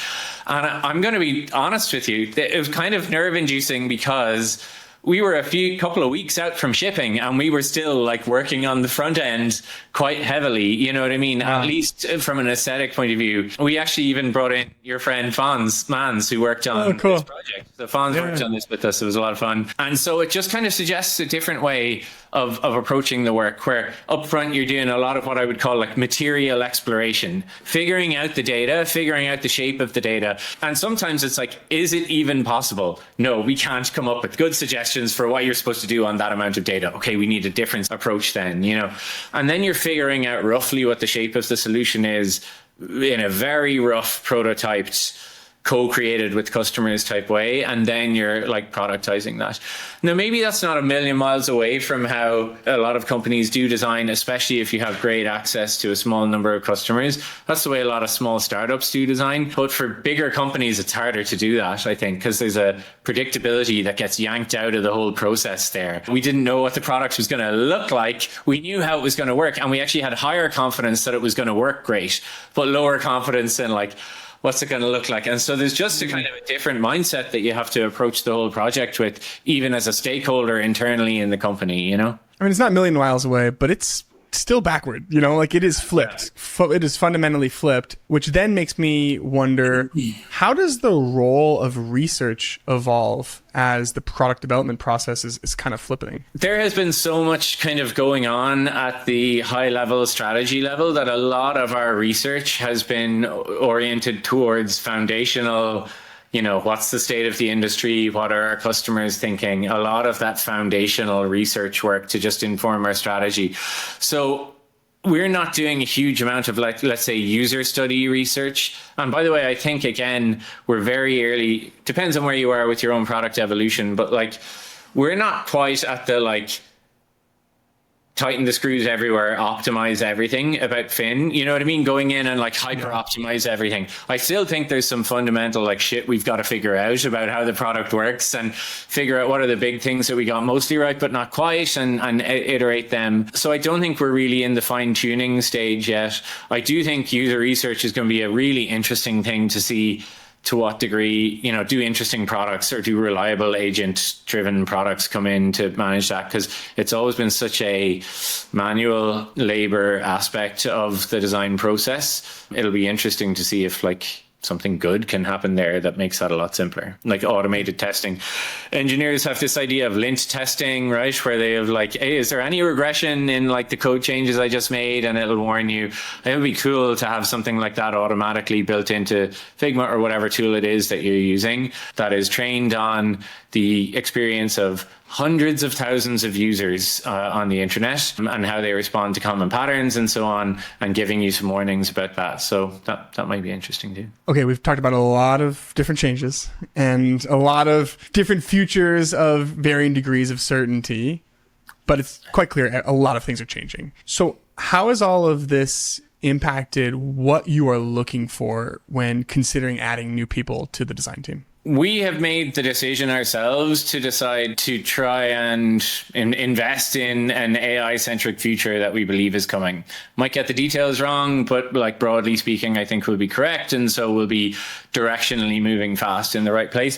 And I'm going to be honest with you, it was kind of nerve inducing because we were a couple of weeks out from shipping and we were still like working on the front end quite heavily, you know what I mean? At least from an aesthetic point of view. We actually even brought in your friend Mans, who worked on this project. So Fons worked on this with us. It was a lot of fun. And so it just kind of suggests a different way of approaching the work, where up front you're doing a lot of what I would call like material exploration, figuring out the data, figuring out the shape of the data. And sometimes it's like, is it even possible? No, we can't come up with good suggestions for what you're supposed to do on that amount of data. Okay, we need a different approach then, you know. And then you're figuring out roughly what the shape of the solution is in a very rough prototyped, co-created with customers type way, and then you're like productizing that. Now, maybe that's not a million miles away from how a lot of companies do design, especially if you have great access to a small number of customers. That's the way a lot of small startups do design. But for bigger companies, it's harder to do that, I think, because there's a predictability that gets yanked out of the whole process there. We didn't know what the product was going to look like. We knew how it was going to work, and we actually had higher confidence that it was going to work great, but lower confidence in like, what's it going to look like? And so there's just a kind of a different mindset that you have to approach the whole project with, even as a stakeholder internally in the company, you know? I mean, it's not a million miles away, but it's still backward, you know, like it is flipped. It is fundamentally flipped, which then makes me wonder, how does the role of research evolve as the product development process is kind of flipping? There has been so much kind of going on at the high level strategy level that a lot of our research has been oriented towards foundational, you know, what's the state of the industry? What are our customers thinking? A lot of that foundational research work to just inform our strategy. So we're not doing a huge amount of, like, let's say, user study research. And by the way, I think, again, we're very early, depends on where you are with your own product evolution, but like, we're not quite at the like, tighten the screws everywhere, optimize everything about Finn. You know what I mean? Going in and like hyper optimize everything. I still think there's some fundamental like shit we've got to figure out about how the product works and figure out what are the big things that we got mostly right, but not quite, and iterate them. So I don't think we're really in the fine tuning stage yet. I do think user research is going to be a really interesting thing to see to what degree, you know, do interesting products or do reliable agent-driven products come in to manage that? Because it's always been such a manual labor aspect of the design process. It'll be interesting to see if like something good can happen there that makes that a lot simpler, like automated testing. Engineers have this idea of lint testing, right, where they have like, hey, is there any regression in like the code changes I just made, and it'll warn you. It would be cool to have something like that automatically built into Figma or whatever tool it is that you're using that is trained on the experience of hundreds of thousands of users on the internet and how they respond to common patterns and so on, and giving you some warnings about that. So that might be interesting too. Okay, we've talked about a lot of different changes and a lot of different futures of varying degrees of certainty, but it's quite clear a lot of things are changing. So how has all of this impacted what you are looking for when considering adding new people to the design team? We have made the decision ourselves to decide to try and invest in an AI-centric future that we believe is coming. Might get the details wrong, but like broadly speaking, I think we'll be correct. And so we'll be directionally moving fast in the right place.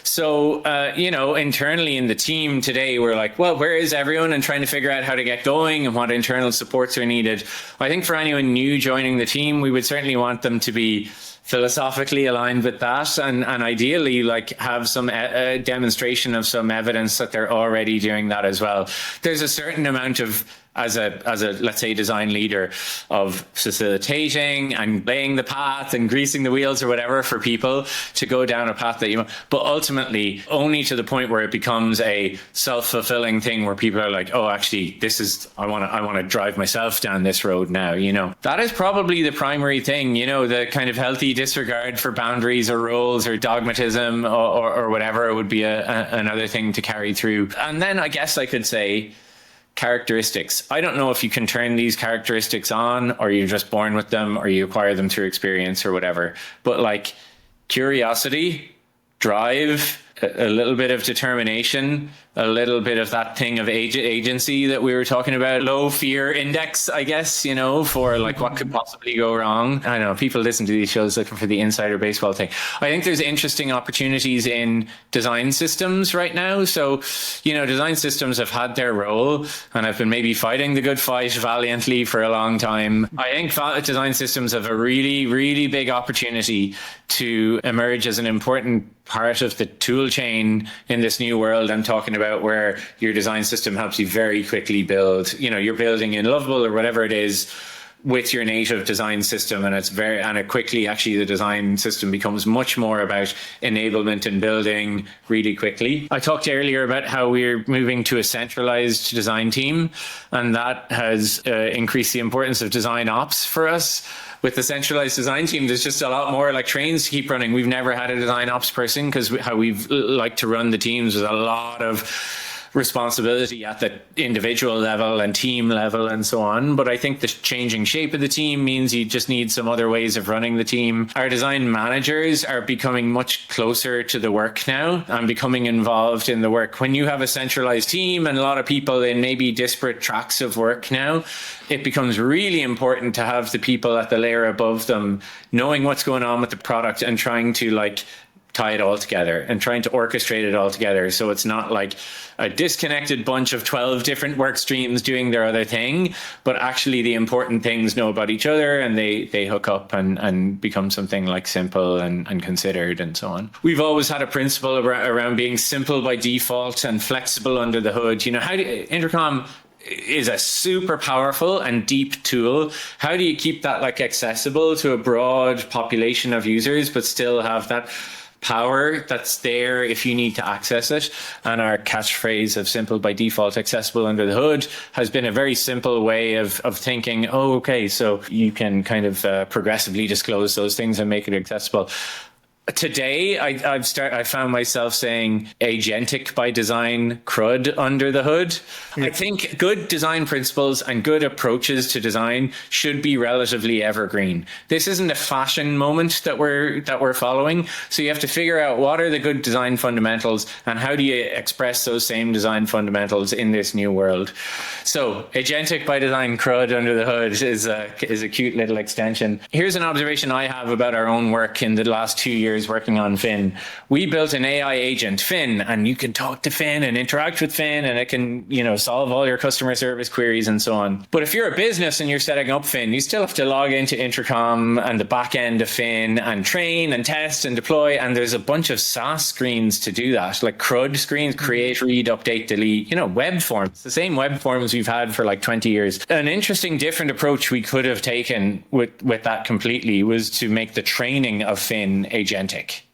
So, internally in the team today, we're like, well, where is everyone? And trying to figure out how to get going and what internal supports are needed. I think for anyone new joining the team, we would certainly want them to be philosophically aligned with that, and ideally like have some demonstration of some evidence that they're already doing that as well. There's a certain amount of, as a let's say design leader, of facilitating and laying the path and greasing the wheels or whatever for people to go down a path that you want, but ultimately only to the point where it becomes a self-fulfilling thing where people are like, oh, actually this is, I want to drive myself down this road now. That is probably the primary thing, the kind of healthy disregard for boundaries or roles or dogmatism or whatever would be another thing to carry through. And then I guess I could say characteristics. I don't know if you can turn these characteristics on, or you're just born with them, or you acquire them through experience or whatever. But like curiosity, drive, a little bit of determination, a little bit of that thing of agency that we were talking about, low fear index, I guess, for like what could possibly go wrong. I don't know, people listen to these shows looking for the insider baseball thing. I think there's interesting opportunities in design systems right now. So, design systems have had their role and have been maybe fighting the good fight valiantly for a long time. I think design systems have a really, really big opportunity to emerge as an important part of the tool chain in this new world I'm talking about, where your design system helps you very quickly build, you're building in Lovable or whatever it is with your native design system, and it quickly, actually, the design system becomes much more about enablement and building really quickly. I talked earlier about how we're moving to a centralized design team, and that has increased the importance of design ops for us. With the centralized design team, there's just a lot more like trains to keep running. We've never had a design ops person, because how we've liked to run the teams with a lot of responsibility at the individual level and team level and so on. But I think the changing shape of the team means you just need some other ways of running the team. Our design managers are becoming much closer to the work now and becoming involved in the work. When you have a centralized team and a lot of people in maybe disparate tracks of work now, it becomes really important to have the people at the layer above them knowing what's going on with the product and trying to tie it all together and trying to orchestrate it all together. So it's not like a disconnected bunch of 12 different work streams doing their other thing, but actually the important things know about each other, and they hook up and become something like simple and considered and so on. We've always had a principle around being simple by default and flexible under the hood. Intercom is a super powerful and deep tool. How do you keep that accessible to a broad population of users, but still have that power that's there if you need to access it? And our catchphrase of simple by default, accessible under the hood, has been a very simple way of thinking, so you can kind of progressively disclose those things and make it accessible. Today, I found myself saying Agentic by design, CRUD under the hood. I think good design principles and good approaches to design should be relatively evergreen. This isn't a fashion moment that we're following. So you have to figure out what are the good design fundamentals and how do you express those same design fundamentals in this new world. So Agentic by design, CRUD under the hood is a cute little extension. Here's an observation I have about our own work in the last 2 years working on Finn. We built an AI agent, Finn, and you can talk to Finn and interact with Finn, and it can, solve all your customer service queries and so on. But if you're a business and you're setting up Finn, you still have to log into Intercom and the back end of Finn and train and test and deploy. And there's a bunch of SaaS screens to do that, like CRUD screens, create, read, update, delete, web forms, the same web forms we've had for 20 years. An interesting different approach we could have taken with that completely was to make the training of Finn agentic.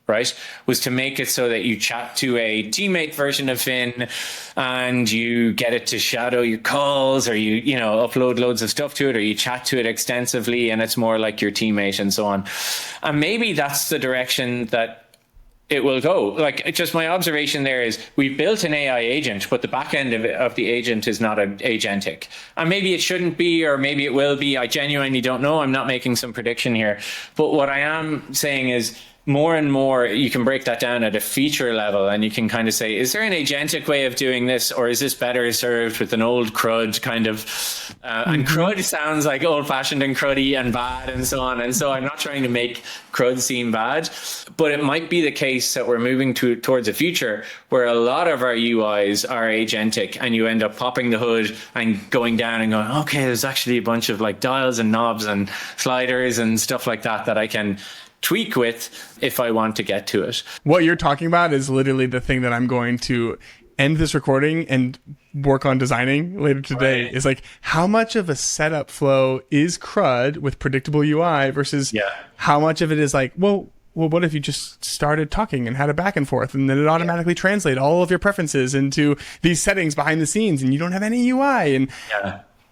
right, was to make it so that you chat to a teammate version of Finn and you get it to shadow your calls, or you upload loads of stuff to it, or you chat to it extensively and it's more like your teammate and so on. And maybe that's the direction that it will go. Like, just my observation there is we've built an AI agent, but the back end of the agent is not an agentic. And maybe it shouldn't be, or maybe it will be. I genuinely don't know. I'm not making some prediction here. But what I am saying is, more and more, you can break that down at a feature level, and you can kind of say, is there an agentic way of doing this, or is this better served with an old CRUD kind of, and CRUD sounds like old fashioned and cruddy and bad and so on. And so I'm not trying to make CRUD seem bad, but it might be the case that we're moving towards a future where a lot of our UIs are agentic, and you end up popping the hood and going down and going, okay, there's actually a bunch of like dials and knobs and sliders and stuff like that I can tweak with if I want to get to it. What you're talking about is literally the thing that I'm going to end this recording and work on designing later today. Right. Is like, how much of a setup flow is CRUD with predictable UI versus how much of it is like, well, what if you just started talking and had a back and forth, and then it automatically translate all of your preferences into these settings behind the scenes, and you don't have any UI? And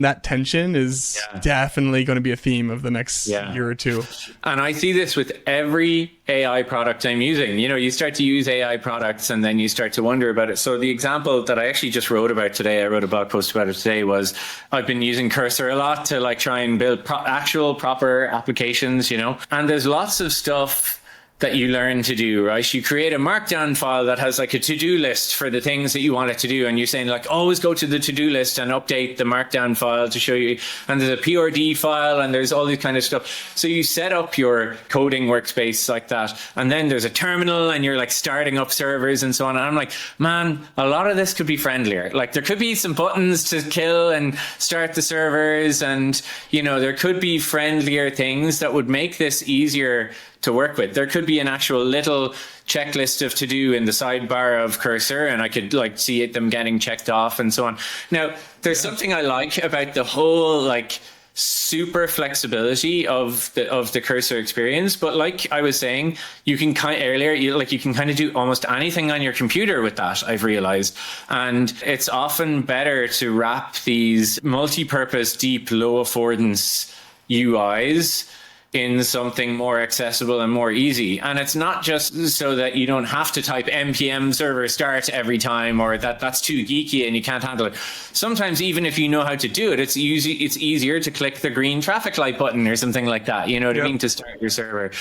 that tension is definitely going to be a theme of the next year or two. And I see this with every AI product I'm using. You start to use AI products and then you start to wonder about it. So the example that I actually just wrote about today, I wrote a blog post about it today, was I've been using Cursor a lot to like try and build actual proper applications, and there's lots of stuff that you learn to do, right? You create a markdown file that has like a to-do list for the things that you want it to do. And you're saying like, always go to the to-do list and update the markdown file to show you. And there's a PRD file and there's all this kind of stuff. So you set up your coding workspace like that. And then there's a terminal and you're like starting up servers and so on. And I'm like, man, a lot of this could be friendlier. Like there could be some buttons to kill and start the servers. And, there could be friendlier things that would make this easier to work with. There could be an actual little checklist of to do in the sidebar of Cursor, and I could like see them getting checked off and so on. Now, there's something I like about the whole like super flexibility of the Cursor experience, but like I was saying, you can you can kind of do almost anything on your computer with that, I've realized. And it's often better to wrap these multi-purpose, deep, low affordance UIs in something more accessible and more easy. And it's not just so that you don't have to type npm server start every time, or that's too geeky and you can't handle it. Sometimes even if you know how to do it, it's easier to click the green traffic light button or something like that, you know what I mean, to start your server.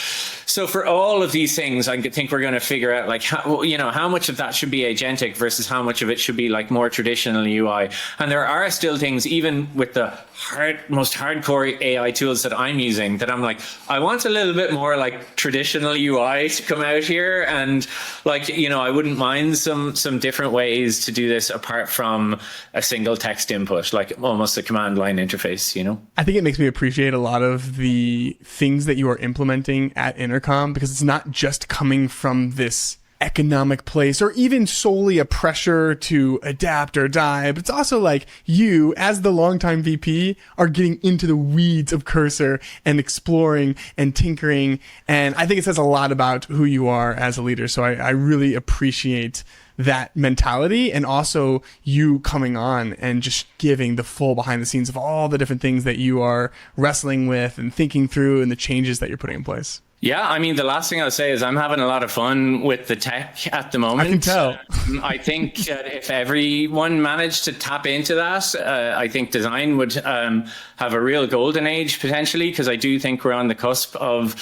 So for all of these things, I think we're going to figure out like how much of that should be agentic versus how much of it should be like more traditional UI. And there are still things, even with the most hardcore AI tools that I'm using, that I'm like, I want a little bit more like traditional UI to come out here. And like, I wouldn't mind some different ways to do this apart from a single text input, like almost a command line interface, I think it makes me appreciate a lot of the things that you are implementing at Intercom, because it's not just coming from this economic place or even solely a pressure to adapt or die, but it's also like you as the longtime VP are getting into the weeds of Cursor and exploring and tinkering, and I think it says a lot about who you are as a leader. So I really appreciate that mentality, and also you coming on and just giving the full behind the scenes of all the different things that you are wrestling with and thinking through and the changes that you're putting in place. Yeah, I mean, the last thing I'll say is I'm having a lot of fun with the tech at the moment. I can tell. I think that if everyone managed to tap into that, I think design would have a real golden age potentially, because I do think we're on the cusp of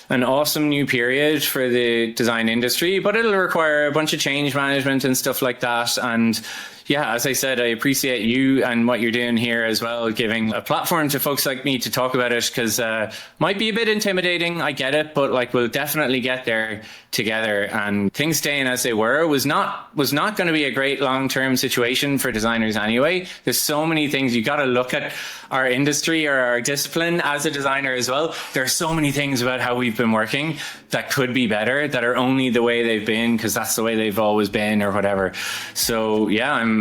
an awesome new period for the design industry, but it'll require a bunch of change management and stuff like that. And yeah, as I said, I appreciate you and what you're doing here as well, giving a platform to folks like me to talk about it, because might be a bit intimidating, I get it, but like we'll definitely get there together. And things staying as they were was not going to be a great long-term situation for designers anyway. There's so many things. You got to look at our industry or our discipline as a designer as well. There are so many things about how we've been working that could be better, that are only the way they've been because that's the way they've always been or whatever. So yeah, I'm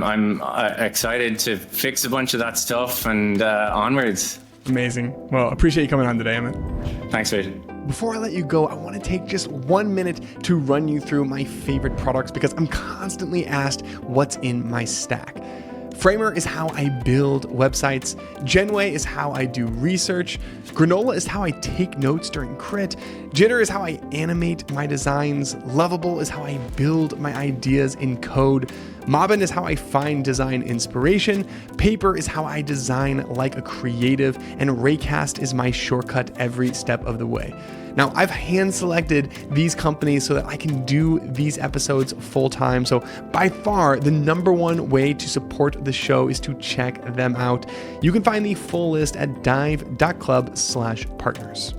excited to fix a bunch of that stuff and onwards. Amazing. Well, appreciate you coming on today, Emmett. Thanks, Rachel. Before I let you go, I want to take just 1 minute to run you through my favorite products because I'm constantly asked what's in my stack. Framer is how I build websites. Genway is how I do research. Granola is how I take notes during crit. Jitter is how I animate my designs. Lovable is how I build my ideas in code. Mobbin is how I find design inspiration. Paper is how I design like a creative. And Raycast is my shortcut every step of the way. Now, I've hand selected these companies so that I can do these episodes full time. So by far, the number one way to support the show is to check them out. You can find the full list at dive.club/partners.